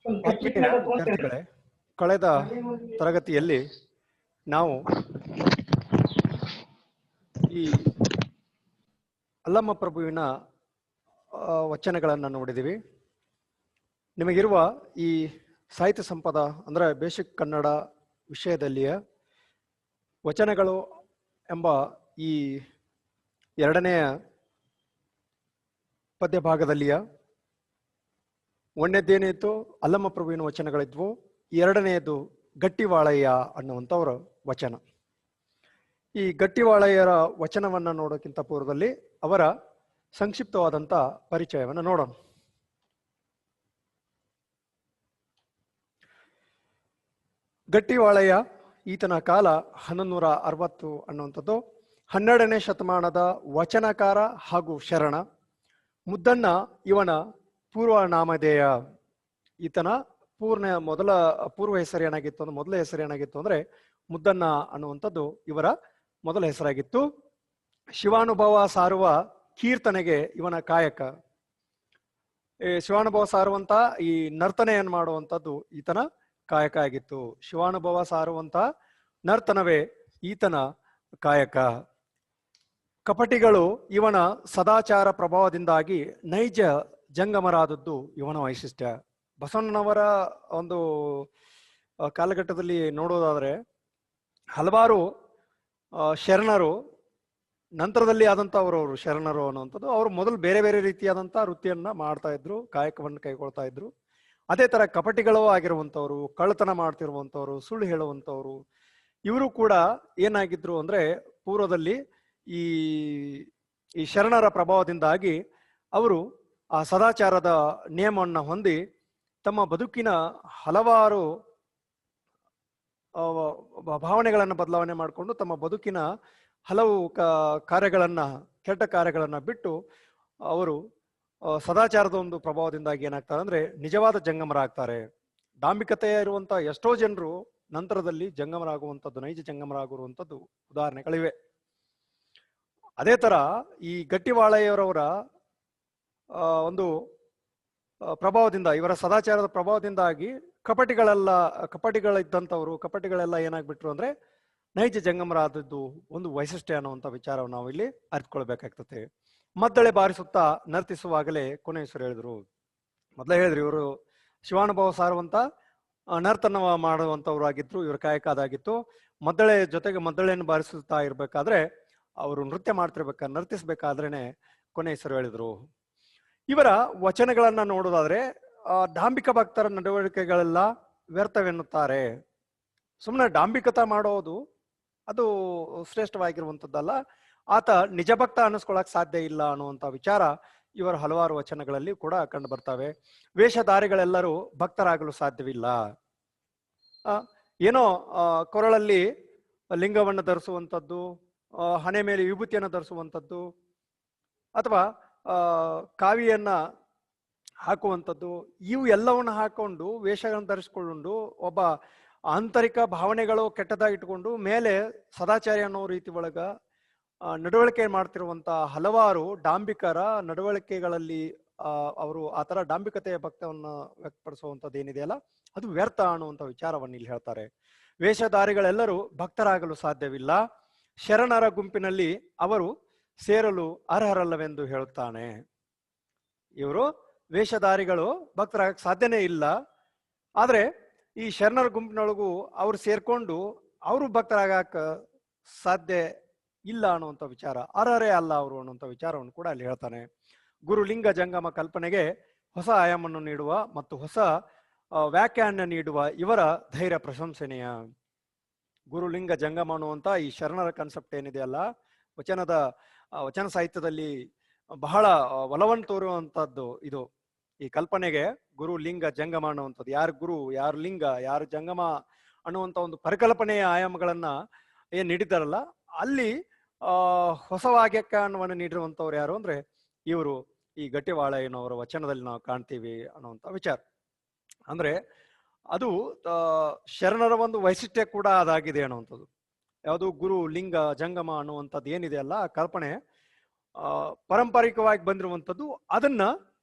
ಆತ್ಮೀಯ ವಿದ್ಯಾರ್ಥಿಗಳೇ, ಕಳೆದ ತರಗತಿಯಲ್ಲಿ ನಾವು ಈ ಅಲ್ಲಮ್ಮ ಪ್ರಭುವಿನ ವಚನಗಳನ್ನು ನೋಡಿದ್ದೀವಿ. ನಿಮಗಿರುವ ಈ ಸಾಹಿತ್ಯ ಸಂಪದ ಅಂದರೆ ಬೇಸಿಕ್ ಕನ್ನಡ ವಿಷಯದಲ್ಲಿಯ ವಚನಗಳು ಎಂಬ ಈ ಎರಡನೆಯ ಪದ್ಯ ಭಾಗದಲ್ಲಿಯ ಒಂದನೇದೇನಿತ್ತು ಅಲ್ಲಮ್ಮ ಪ್ರಭುವಿನ ವಚನಗಳಿದ್ವು. ಎರಡನೆಯದು ಗಟ್ಟಿವಾಳಯ್ಯ ಅನ್ನುವಂಥವ್ರ ವಚನ. ಈ ಗಟ್ಟಿವಾಳಯ್ಯರ ವಚನವನ್ನ ನೋಡೋಕ್ಕಿಂತ ಪೂರ್ವದಲ್ಲಿ ಅವರ ಸಂಕ್ಷಿಪ್ತವಾದಂಥ ಪರಿಚಯವನ್ನು ನೋಡೋಣ. ಗಟ್ಟಿವಾಳಯ್ಯ ಈತನ ಕಾಲ 1160 ಅನ್ನುವಂಥದ್ದು. 12ನೇ ಶತಮಾನದ ವಚನಕಾರ ಹಾಗೂ ಶರಣ. ಮುದ್ದಣ್ಣ ಇವನ ಪೂರ್ವ ನಾಮಧೇಯ. ಈತನ ಪೂರ್ವ ಹೆಸರು ಏನಾಗಿತ್ತು ಅಂದ್ರೆ ಮೊದಲ ಹೆಸರು ಏನಾಗಿತ್ತು ಅಂದ್ರೆ ಮುದ್ದಣ್ಣ ಅನ್ನುವಂಥದ್ದು ಇವರ ಮೊದಲ ಹೆಸರಾಗಿತ್ತು. ಶಿವಾನುಭವ ಸಾರುವ ಕೀರ್ತನೆಗೆ ಇವನ ಕಾಯಕ. ಶಿವಾನುಭವ ಸಾರುವಂತ ಈ ನರ್ತನೆಯನ್ನು ಮಾಡುವಂಥದ್ದು ಈತನ ಕಾಯಕ ಆಗಿತ್ತು. ಶಿವಾನುಭವ ಸಾರುವಂತ ನರ್ತನವೇ ಈತನ ಕಾಯಕ. ಕಪಟಿಗಳು ಇವನ ಸದಾಚಾರ ಪ್ರಭಾವದಿಂದಾಗಿ ನೈಜ ಜಂಗಮರಾದದ್ದು ಇವನ ವೈಶಿಷ್ಟ್ಯ. ಬಸವಣ್ಣನವರ ಒಂದು ಕಾಲಘಟ್ಟದಲ್ಲಿ ನೋಡೋದಾದ್ರೆ ಹಲವಾರು ಶರಣರು ನಂತರದಲ್ಲಿ ಆದಂಥವ್ರು ಶರಣರು ಅನ್ನುವಂಥದ್ದು. ಅವರು ಮೊದಲು ಬೇರೆ ಬೇರೆ ರೀತಿಯಾದಂಥ ವೃತ್ತಿಯನ್ನ ಮಾಡ್ತಾ ಇದ್ರು, ಕಾಯಕವನ್ನು ಕೈಗೊಳ್ತಾ ಇದ್ರು. ಅದೇ ತರ ಕಪಟಿಗಳು ಆಗಿರುವಂಥವ್ರು, ಕಳ್ಳತನ ಮಾಡ್ತಿರುವಂಥವ್ರು, ಸುಳ್ಳು ಹೇಳುವಂಥವ್ರು, ಇವರು ಕೂಡ ಏನಾಗಿದ್ರು ಅಂದ್ರೆ ಪೂರ್ವದಲ್ಲಿ ಈ ಶರಣರ ಪ್ರಭಾವದಿಂದಾಗಿ ಅವರು ಆ ಸದಾಚಾರದ ನಿಯಮವನ್ನು ಹೊಂದಿ ತಮ್ಮ ಬದುಕಿನ ಹಲವಾರು ಭಾವನೆಗಳನ್ನು ಬದಲಾವಣೆ ಮಾಡಿಕೊಂಡು ತಮ್ಮ ಬದುಕಿನ ಹಲವು ಕಾರ್ಯಗಳನ್ನ ಕೆಟ್ಟ ಕಾರ್ಯಗಳನ್ನ ಬಿಟ್ಟು ಅವರು ಸದಾಚಾರದ ಒಂದು ಪ್ರಭಾವದಿಂದಾಗಿ ಏನಾಗ್ತಾರೆ ಅಂದ್ರೆ ನಿಜವಾದ ಜಂಗಮರಾಗ್ತಾರೆ. ಡಾಂಬಿಕತೆ ಇರುವಂತ ಎಷ್ಟೋ ಜನರು ನಂತರದಲ್ಲಿ ಜಂಗಮರಾಗುವಂಥದ್ದು, ನೈಜ ಜಂಗಮರಾಗಿರುವಂಥದ್ದು ಉದಾಹರಣೆಗಳಿವೆ. ಅದೇ ತರ ಈ ಗಟ್ಟಿವಾಳಯ್ಯರವರ ಒಂದು ಪ್ರಭಾವದಿಂದ, ಇವರ ಸದಾಚಾರದ ಪ್ರಭಾವದಿಂದಾಗಿ ಕಪಟಿಗಳೆಲ್ಲ ಏನಾಗ್ಬಿಟ್ರು ಅಂದ್ರೆ ನೈಜ ಜಂಗಮರಾದದ್ದು ಒಂದು ವೈಶಿಷ್ಟ್ಯ ಅನ್ನುವಂಥ ವಿಚಾರವನ್ನು ನಾವು ಇಲ್ಲಿ ಅರಿತುಕೊಳ್ಬೇಕಾಗ್ತದೆ. ಮದ್ದಳೆ ಬಾರಿಸುತ್ತಾ ನರ್ತಿಸುವಾಗಲೇ ಕೊನೆಯಸರು ಹೇಳಿದ್ರು. ಮೊದಲೇ ಹೇಳಿದ್ರು ಇವರು ಶಿವಾನುಭವ ಸಾರುವಂತ ನರ್ತನ ಮಾಡುವಂತವ್ರು ಆಗಿದ್ರು. ಇವ್ರ ಕಾಯಕ ಅದಾಗಿತ್ತು. ಮದ್ದಳೆಯನ್ನು ಬಾರಿಸುತ್ತಾ ಇರ್ಬೇಕಾದ್ರೆ ಅವರು ನರ್ತಿಸ್ಬೇಕಾದ್ರೇನೆ ಕೊನೆಯಸರು ಹೇಳಿದ್ರು. ಇವರ ವಚನಗಳನ್ನ ನೋಡೋದಾದ್ರೆ ಡಾಂಬಿಕ ಭಕ್ತರ ನಡವಳಿಕೆಗಳೆಲ್ಲ ವ್ಯರ್ಥವೆನ್ನುತ್ತಾರೆ. ಸುಮ್ಮನೆ ಡಾಂಬಿಕತ ಮಾಡೋದು ಅದು ಶ್ರೇಷ್ಠವಾಗಿರುವಂಥದ್ದಲ್ಲ. ಆತ ನಿಜ ಭಕ್ತ ಅನ್ನಿಸ್ಕೊಳಕ್ ಸಾಧ್ಯ ಇಲ್ಲ ಅನ್ನುವಂಥ ವಿಚಾರ ಇವರ ಹಲವಾರು ವಚನಗಳಲ್ಲಿ ಕೂಡ ಕಂಡು ಬರ್ತವೆ. ವೇಷಧಾರಿಗಳೆಲ್ಲರೂ ಭಕ್ತರಾಗಲು ಸಾಧ್ಯವಿಲ್ಲ. ಏನೋ ಕೊರಳಲ್ಲಿ ಲಿಂಗವನ್ನು ಧರಿಸುವಂಥದ್ದು, ಹಣೆ ಮೇಲೆ ವಿಭೂತಿಯನ್ನು ಧರಿಸುವಂಥದ್ದು, ಅಥವಾ ಕಾವಿಯನ್ನ ಹಾಕುವಂಥದ್ದು, ಇವು ಎಲ್ಲವನ್ನು ಹಾಕೊಂಡು ವೇಷಗಳನ್ನು ಧರಿಸಿಕೊಂಡು ಒಬ್ಬ ಆಂತರಿಕ ಭಾವನೆಗಳು ಕೆಟ್ಟದಾಗಿಟ್ಕೊಂಡು ಮೇಲೆ ಸದಾಚಾರಿ ಅನ್ನೋ ರೀತಿ ಒಳಗ ನಡವಳಿಕೆ ಮಾಡ್ತಿರುವಂತ ಹಲವಾರು ಡಾಂಬಿಕರ ನಡವಳಿಕೆಗಳಲ್ಲಿ ಅವರು ಆ ತರ ಡಾಂಬಿಕತೆಯ ಭಕ್ತವನ್ನ ವ್ಯಕ್ತಪಡಿಸುವಂಥದ್ದು ಏನಿದೆಯಲ್ಲ ಅದು ವ್ಯರ್ಥ ಅನ್ನುವಂಥ ವಿಚಾರವನ್ನು ಇಲ್ಲಿ ಹೇಳ್ತಾರೆ. ವೇಷಧಾರಿಗಳೆಲ್ಲರೂ ಭಕ್ತರಾಗಲು ಸಾಧ್ಯವಿಲ್ಲ. ಶರಣರ ಗುಂಪಿನಲ್ಲಿ ಅವರು ಸೇರಲು ಅರ್ಹರಲ್ಲವೆಂದು ಹೇಳುತ್ತಾನೆ. ಇವರು ವೇಷಧಾರಿಗಳು ಭಕ್ತರಾಗಕ್ಕೆ ಸಾಧ್ಯನೇ ಇಲ್ಲ. ಆದ್ರೆ ಈ ಶರಣರ ಗುಂಪಿನೊಳಗೂ ಅವ್ರು ಸೇರ್ಕೊಂಡು ಅವರು ಭಕ್ತರಾಗಕ್ಕ ಸಾಧ್ಯ ಇಲ್ಲ ಅನ್ನುವಂಥ ವಿಚಾರ, ಅರ್ಹರೇ ಅಲ್ಲ ಅವರು ಅನ್ನುವಂಥ ವಿಚಾರವನ್ನು ಕೂಡ ಅಲ್ಲಿ ಹೇಳ್ತಾನೆ. ಗುರುಲಿಂಗ ಜಂಗಮ ಕಲ್ಪನೆಗೆ ಹೊಸ ಆಯಾಮವನ್ನು ನೀಡುವ ಮತ್ತು ಹೊಸ ವ್ಯಾಖ್ಯಾನ ನೀಡುವ ಇವರ ಧೈರ್ಯ ಪ್ರಶಂಸನೀಯ. ಗುರುಲಿಂಗ ಜಂಗಮ ಅನ್ನುವಂಥ ಈ ಶರಣರ ಕಾನ್ಸೆಪ್ಟ್ ಏನಿದೆಯಲ್ಲ, ವಚನ ಸಾಹಿತ್ಯದಲ್ಲಿ ಬಹಳ ಒಲವನ್ನು ತೋರುವಂತದ್ದು ಇದು. ಈ ಕಲ್ಪನೆಗೆ ಗುರು ಲಿಂಗ ಜಂಗಮ ಅನ್ನುವಂಥದ್ದು, ಯಾರು ಗುರು, ಯಾರು ಲಿಂಗ, ಯಾರು ಜಂಗಮ ಅನ್ನುವಂಥ ಒಂದು ಪರಿಕಲ್ಪನೆಯ ಆಯಾಮಗಳನ್ನ ಏನ್ ನೀಡಿದ್ದಾರಲ್ಲ, ಅಲ್ಲಿ ಹೊಸ ವ್ಯಾಖ್ಯಾನವನ್ನು ನೀಡಿರುವಂಥವ್ರು ಯಾರು ಅಂದ್ರೆ ಇವರು ಈ ಗಟ್ಟಿವಾಳಯ್ಯನವರ ವಚನದಲ್ಲಿ ನಾವು ಕಾಣ್ತೀವಿ ಅನ್ನುವಂಥ ವಿಚಾರ. ಅಂದ್ರೆ ಅದು ಶರಣರ ಒಂದು ವೈಶಿಷ್ಟ್ಯ ಕೂಡ ಅದಾಗಿದೆ ಅನ್ನುವಂಥದ್ದು. ಯಾವುದು ಗುರು ಲಿಂಗ ಜಂಗಮ ಅನ್ನುವಂಥದ್ದು ಏನಿದೆ ಅಲ್ಲ, ಕಲ್ಪನೆ ಪಾರಂಪರಿಕವಾಗಿ ಬಂದಿರುವಂಥದ್ದು, ಅದನ್ನ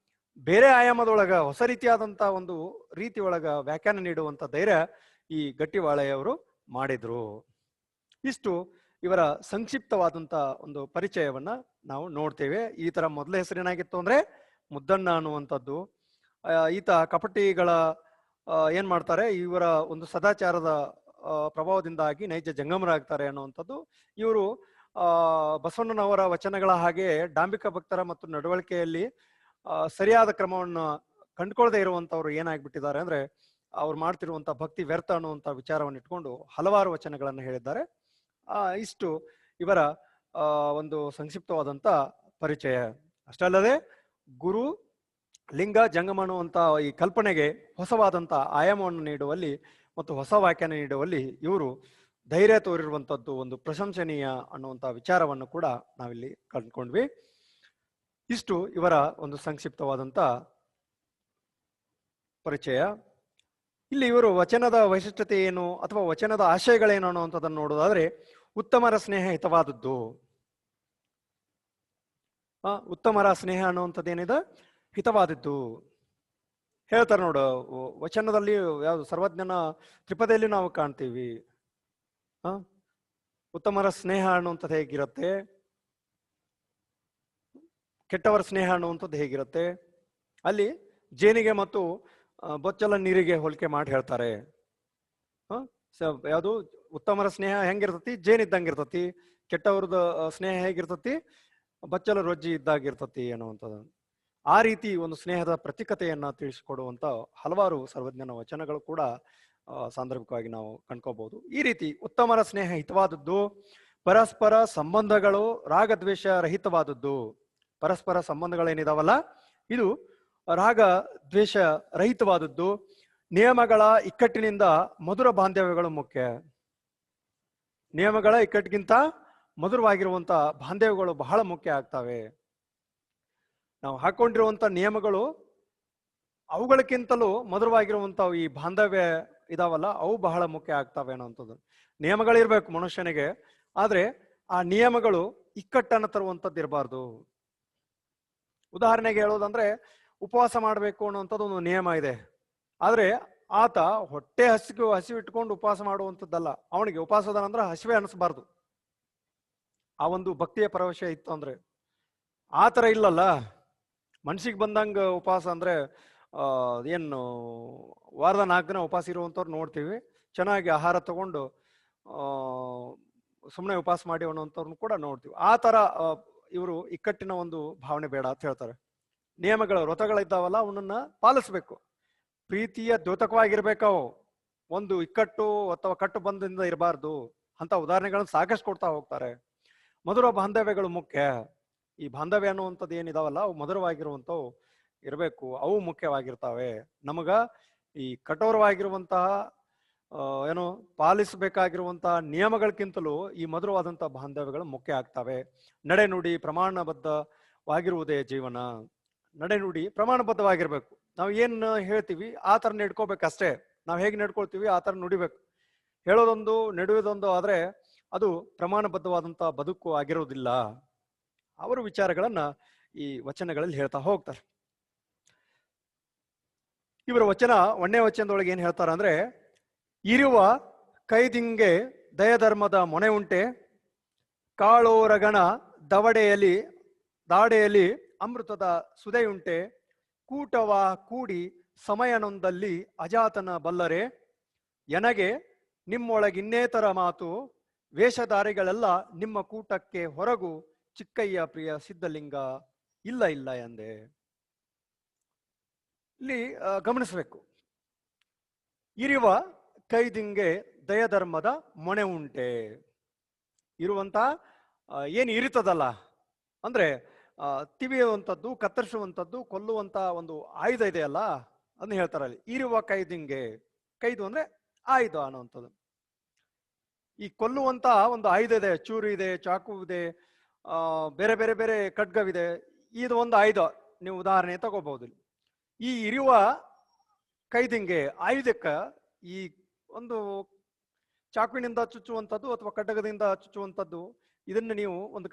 ಬೇರೆ ಆಯಾಮದೊಳಗ ಹೊಸ ರೀತಿಯಾದಂತ ಒಂದು ರೀತಿ ಒಳಗ ವ್ಯಾಖ್ಯಾನ ನೀಡುವಂತ ಧೈರ್ಯ ಈ ಗಟ್ಟಿವಾಳೆಯವರು ಮಾಡಿದ್ರು. ಇಷ್ಟು ಇವರ ಸಂಕ್ಷಿಪ್ತವಾದಂತ ಒಂದು ಪರಿಚಯವನ್ನ ನಾವು ನೋಡ್ತೇವೆ. ಈ ತರ ಮೊದಲ ಹೆಸರೇನಾಗಿತ್ತು ಅಂದ್ರೆ ಮುದ್ದಣ್ಣ ಅನ್ನುವಂಥದ್ದು. ಈತ ಕಪಟಿಗಳ ಏನ್ ಮಾಡ್ತಾರೆ, ಇವರ ಒಂದು ಸದಾಚಾರದ ಪ್ರಭಾವದಿಂದಾಗಿ ನೈಜ ಜಂಗಮರಾಗ್ತಾರೆ ಅನ್ನುವಂಥದ್ದು. ಇವರು ಬಸವಣ್ಣನವರ ವಚನಗಳ ಹಾಗೆ ಡಾಂಬಿಕ ಭಕ್ತರ ಮತ್ತು ನಡವಳಿಕೆಯಲ್ಲಿ ಸರಿಯಾದ ಕ್ರಮವನ್ನು ಕಂಡುಕೊಳ್ಳದೆ ಇರುವಂತವ್ರು ಏನಾಗ್ಬಿಟ್ಟಿದ್ದಾರೆ ಅಂದ್ರೆ ಅವ್ರು ಮಾಡ್ತಿರುವಂತ ಭಕ್ತಿ ವ್ಯರ್ಥ ಅನ್ನುವಂತ ವಿಚಾರವನ್ನು ಇಟ್ಕೊಂಡು ಹಲವಾರು ವಚನಗಳನ್ನು ಹೇಳಿದ್ದಾರೆ. ಇಷ್ಟು ಇವರ ಒಂದು ಸಂಕ್ಷಿಪ್ತವಾದಂತ ಪರಿಚಯ. ಅಷ್ಟಲ್ಲದೆ ಗುರು ಲಿಂಗ ಜಂಗಮ ಅನ್ನುವಂತ ಈ ಕಲ್ಪನೆಗೆ ಹೊಸವಾದಂತ ಆಯಾಮವನ್ನು ನೀಡುವಲ್ಲಿ ಮತ್ತು ಹೊಸ ವ್ಯಾಖ್ಯಾನ ನೀಡುವಲ್ಲಿ ಇವರು ಧೈರ್ಯ ತೋರಿರುವಂತದ್ದು ಒಂದು ಪ್ರಶಂಸನೀಯ ಅನ್ನುವಂತ ವಿಚಾರವನ್ನು ಕೂಡ ನಾವಿಲ್ಲಿ ಕಂಡುಕೊಂಡ್ವಿ. ಇಷ್ಟು ಇವರ ಒಂದು ಸಂಕ್ಷಿಪ್ತವಾದಂತ ಪರಿಚಯ. ಇಲ್ಲಿ ಇವರು ವಚನದ ವೈಶಿಷ್ಟ್ಯತೆ ಏನು ಅಥವಾ ವಚನದ ಆಶಯಗಳೇನು ಅನ್ನುವಂಥದ್ದನ್ನು ನೋಡೋದಾದ್ರೆ, ಉತ್ತಮರ ಸ್ನೇಹ ಹಿತವಾದದ್ದು. ಉತ್ತಮರ ಸ್ನೇಹ ಅನ್ನುವಂಥದ್ದು ಏನಿದೆ, ಹಿತವಾದದ್ದು ಹೇಳ್ತಾರೆ ನೋಡು. ವಚನದಲ್ಲಿ ಯಾವುದು ಸರ್ವಜ್ಞನ ತ್ರಿಪದಿಯಲ್ಲಿ ನಾವು ಕಾಣ್ತೀವಿ. ಉತ್ತಮರ ಸ್ನೇಹ ಅನ್ನುವಂಥದ್ದು ಹೇಗಿರುತ್ತೆ, ಕೆಟ್ಟವರ ಸ್ನೇಹ ಅನ್ನುವಂಥದ್ದು ಹೇಗಿರುತ್ತೆ, ಅಲ್ಲಿ ಜೇನಿಗೆ ಮತ್ತು ಬೊಚ್ಚಲ ನೀರಿಗೆ ಹೋಲಿಕೆ ಮಾಡಿ ಹೇಳ್ತಾರೆ. ಯಾವುದು ಉತ್ತಮರ ಸ್ನೇಹ ಹೆಂಗಿರ್ತತಿ, ಜೇನಿದ್ದಂಗಿರ್ತತಿ. ಕೆಟ್ಟವ್ರದ ಸ್ನೇಹ ಹೇಗಿರ್ತತಿ, ಬಚ್ಚಲ ರೊಜ್ಜಿ ಇದ್ದಾಗಿರ್ತತಿ ಅನ್ನುವಂಥದ್ದು. ಆ ರೀತಿ ಒಂದು ಸ್ನೇಹದ ಪ್ರತೀಕತೆಯನ್ನ ತಿಳಿಸಿಕೊಡುವಂತ ಹಲವಾರು ಸರ್ವಜ್ಞನ ವಚನಗಳು ಕೂಡ ಸಾಂದರ್ಭಿಕವಾಗಿ ನಾವು ಕಂಡ್ಕೋಬಹುದು. ಈ ರೀತಿ ಉತ್ತಮರ ಸ್ನೇಹ ಹಿತವಾದದ್ದು, ಪರಸ್ಪರ ಸಂಬಂಧಗಳು ರಾಗದ್ವೇಷ ರಹಿತವಾದದ್ದು. ಪರಸ್ಪರ ಸಂಬಂಧಗಳೇನಿದಾವಲ್ಲ ಇದು ರಾಗ ದ್ವೇಷ ರಹಿತವಾದದ್ದು. ನಿಯಮಗಳ ಇಕ್ಕಟ್ಟಿನಿಂದ ಮಧುರ ಬಾಂಧವ್ಯಗಳು ಮುಖ್ಯ. ನಿಯಮಗಳ ಇಕ್ಕಟ್ಟಿಗಿಂತ ಮಧುರವಾಗಿರುವಂತ ಬಾಂಧವ್ಯಗಳು ಬಹಳ ಮುಖ್ಯ ಆಗ್ತವೆ. ನಾವು ಹಾಕೊಂಡಿರುವಂತ ನಿಯಮಗಳು ಅವುಗಳಕ್ಕಿಂತಲೂ ಮಧುರವಾಗಿರುವಂತ ಈ ಬಾಂಧವ್ಯ ಇದಾವಲ್ಲ ಅವು ಬಹಳ ಮುಖ್ಯ ಆಗ್ತವೆ ಅನ್ನೋಂಥದ್ದು. ನಿಯಮಗಳಿರ್ಬೇಕು ಮನುಷ್ಯನಿಗೆ, ಆದ್ರೆ ಆ ನಿಯಮಗಳು ಇಕ್ಕಟ್ಟನ್ನು ತರುವಂಥದ್ದು ಇರಬಾರ್ದು. ಉದಾಹರಣೆಗೆ ಹೇಳೋದಂದ್ರೆ, ಉಪವಾಸ ಮಾಡಬೇಕು ಅನ್ನುವಂಥದ್ದು ಒಂದು ನಿಯಮ ಇದೆ. ಆದ್ರೆ ಆತ ಹೊಟ್ಟೆ ಹಸಿವಿಟ್ಕೊಂಡು ಉಪವಾಸ ಮಾಡುವಂಥದ್ದಲ್ಲ. ಅವನಿಗೆ ಉಪವಾಸದ ಅಂದ್ರೆ ಹಸಿವೆ ಅನಿಸ್ಬಾರ್ದು. ಆ ಒಂದು ಭಕ್ತಿಯ ಪ್ರವೇಶ ಇತ್ತು ಅಂದ್ರೆ. ಆ ತರ ಇಲ್ಲಲ್ಲ, ಮನ್ಸಿಗೆ ಬಂದಂಗ ಉಪವಾಸ ಅಂದ್ರೆ ಏನು ವಾರದ 4 ದಿನ ಉಪವಾಸ ಇರುವಂತವ್ರು ನೋಡ್ತೀವಿ. ಚೆನ್ನಾಗಿ ಆಹಾರ ತಗೊಂಡು ಸುಮ್ಮನೆ ಉಪವಾಸ ಮಾಡಿ ಅನ್ನೋಂಥವ್ರನ್ನ ಕೂಡ ನೋಡ್ತೀವಿ. ಆ ತರ ಇವರು ಇಕ್ಕಟ್ಟಿನ ಒಂದು ಭಾವನೆ ಬೇಡ ಅಂತ ಹೇಳ್ತಾರೆ. ನಿಯಮಗಳ ವ್ರತಗಳಿದ್ದಾವಲ್ಲ ಅವನನ್ನ ಪಾಲಿಸ್ಬೇಕು. ಪ್ರೀತಿಯ ದ್ಯೋತಕವಾಗಿರ್ಬೇಕಾವು, ಒಂದು ಇಕ್ಕಟ್ಟು ಅಥವಾ ಕಟ್ಟು ಬಂಧದಿಂದ ಇರಬಾರ್ದು ಅಂತ ಉದಾಹರಣೆಗಳನ್ನು ಸಾಕಷ್ಟು ಕೊಡ್ತಾ ಹೋಗ್ತಾರೆ. ಮಧುರ ಬಾಂಧವ್ಯಗಳು ಮುಖ್ಯ. ಈ ಬಾಂಧವ್ಯ ಅನ್ನುವಂಥದ್ದು ಏನಿದಾವಲ್ಲ ಅವು ಮಧುರವಾಗಿರುವಂಥವು ಇರಬೇಕು, ಅವು ಮುಖ್ಯವಾಗಿರ್ತಾವೆ. ನಮಗ ಈ ಕಠೋರವಾಗಿರುವಂತಹ ಏನು ಪಾಲಿಸಬೇಕಾಗಿರುವಂತಹ ನಿಯಮಗಳಕ್ಕಿಂತಲೂ ಈ ಮಧುರವಾದಂತಹ ಬಾಂಧವ್ಯಗಳು ಮುಖ್ಯ ಆಗ್ತವೆ. ನಡೆನುಡಿ ಪ್ರಮಾಣಬದ್ಧವಾಗಿರುವುದೇ ಜೀವನ. ನಡೆನುಡಿ ಪ್ರಮಾಣಬದ್ಧವಾಗಿರ್ಬೇಕು. ನಾವು ಏನ್ ಹೇಳ್ತೀವಿ ಆ ತರ ನಡ್ಕೋಬೇಕಷ್ಟೇ. ನಾವು ಹೇಗೆ ನಡ್ಕೊಳ್ತೀವಿ ಆ ತರ ನುಡಿಬೇಕು. ಹೇಳೋದೊಂದು ನಡೆಯೋದೊಂದು ಆದ್ರೆ ಅದು ಪ್ರಮಾಣಬದ್ಧವಾದಂತಹ ಬದುಕು ಆಗಿರೋದಿಲ್ಲ. ಅವರ ವಿಚಾರಗಳನ್ನ ಈ ವಚನಗಳಲ್ಲಿ ಹೇಳ್ತಾ ಹೋಗ್ತಾರೆ. ಇವರ ವಚನ 1ನೇ ವಚನದೊಳಗೆ ಏನ್ ಹೇಳ್ತಾರ ಅಂದ್ರೆ, ಇರುವ ಕೈದಿಂಗೆ ದಯಧರ್ಮದ ಮೊನೆ ಉಂಟೆ, ಕಾಳೋರಗಣ ದಾಡೆಯಲ್ಲಿ ಅಮೃತದ ಸುದೆಯುಂಟೆ, ಕೂಟವ ಕೂಡಿ ಸಮಯನೊಂದಲ್ಲಿ ಅಜಾತನ ಬಲ್ಲರೆ, ಎನಗೆ ನಿಮ್ಮೊಳಗಿನ್ನೇತರ ಮಾತು, ವೇಷಧಾರಿಗಳೆಲ್ಲ ನಿಮ್ಮ ಕೂಟಕ್ಕೆ ಹೊರಗು, ಚಿಕ್ಕಯ್ಯ ಪ್ರಿಯ ಸಿದ್ಧಲಿಂಗ ಇಲ್ಲ ಇಲ್ಲ ಎಂದೆ. ಇಲ್ಲಿ ಗಮನಿಸಬೇಕು, ಇರುವ ಕೈದಿಂಗೆ ದಯಧರ್ಮದ ಮೊನೆ ಉಂಟೆ. ಇರುವಂತ ಏನು ಇರುತ್ತದಲ್ಲ ಅಂದ್ರೆ ತಿವಿಯುವಂಥದ್ದು, ಕತ್ತರಿಸುವಂಥದ್ದು, ಕೊಲ್ಲುವಂತ ಒಂದು ಆಯುಧ ಇದೆಯಲ್ಲ ಅದನ್ನ ಹೇಳ್ತಾರೆ ಅಲ್ಲಿ. ಇರುವ ಕೈದಿಂಗೆ, ಕೈದು ಅಂದ್ರೆ ಆಯುಧ ಅನ್ನುವಂಥದ್ದು. ಈ ಕೊಲ್ಲುವಂತ ಒಂದು ಆಯುಧ ಇದೆ, ಚೂರು ಇದೆ, ಚಾಕು ಇದೆ, ಬೇರೆ ಬೇರೆ ಬೇರೆ ಖಡ್ಗವಿದೆ. ಇದು ಒಂದು ಆಯುಧ, ನೀವು ಉದಾಹರಣೆ ತಗೋಬಹುದು. ಈ ಇರುವ ಕೈದಿಂಗೆ ಆಯುಧಕ್ಕ ಈ ಒಂದು ಚಾಕುವಿನಿಂದ ಚುಚ್ಚುವಂಥದ್ದು ಅಥವಾ ಖಡ್ಗದಿಂದ ಚುಚ್ಚುವಂಥದ್ದು, ಇದನ್ನು ನೀವು ಒಂದು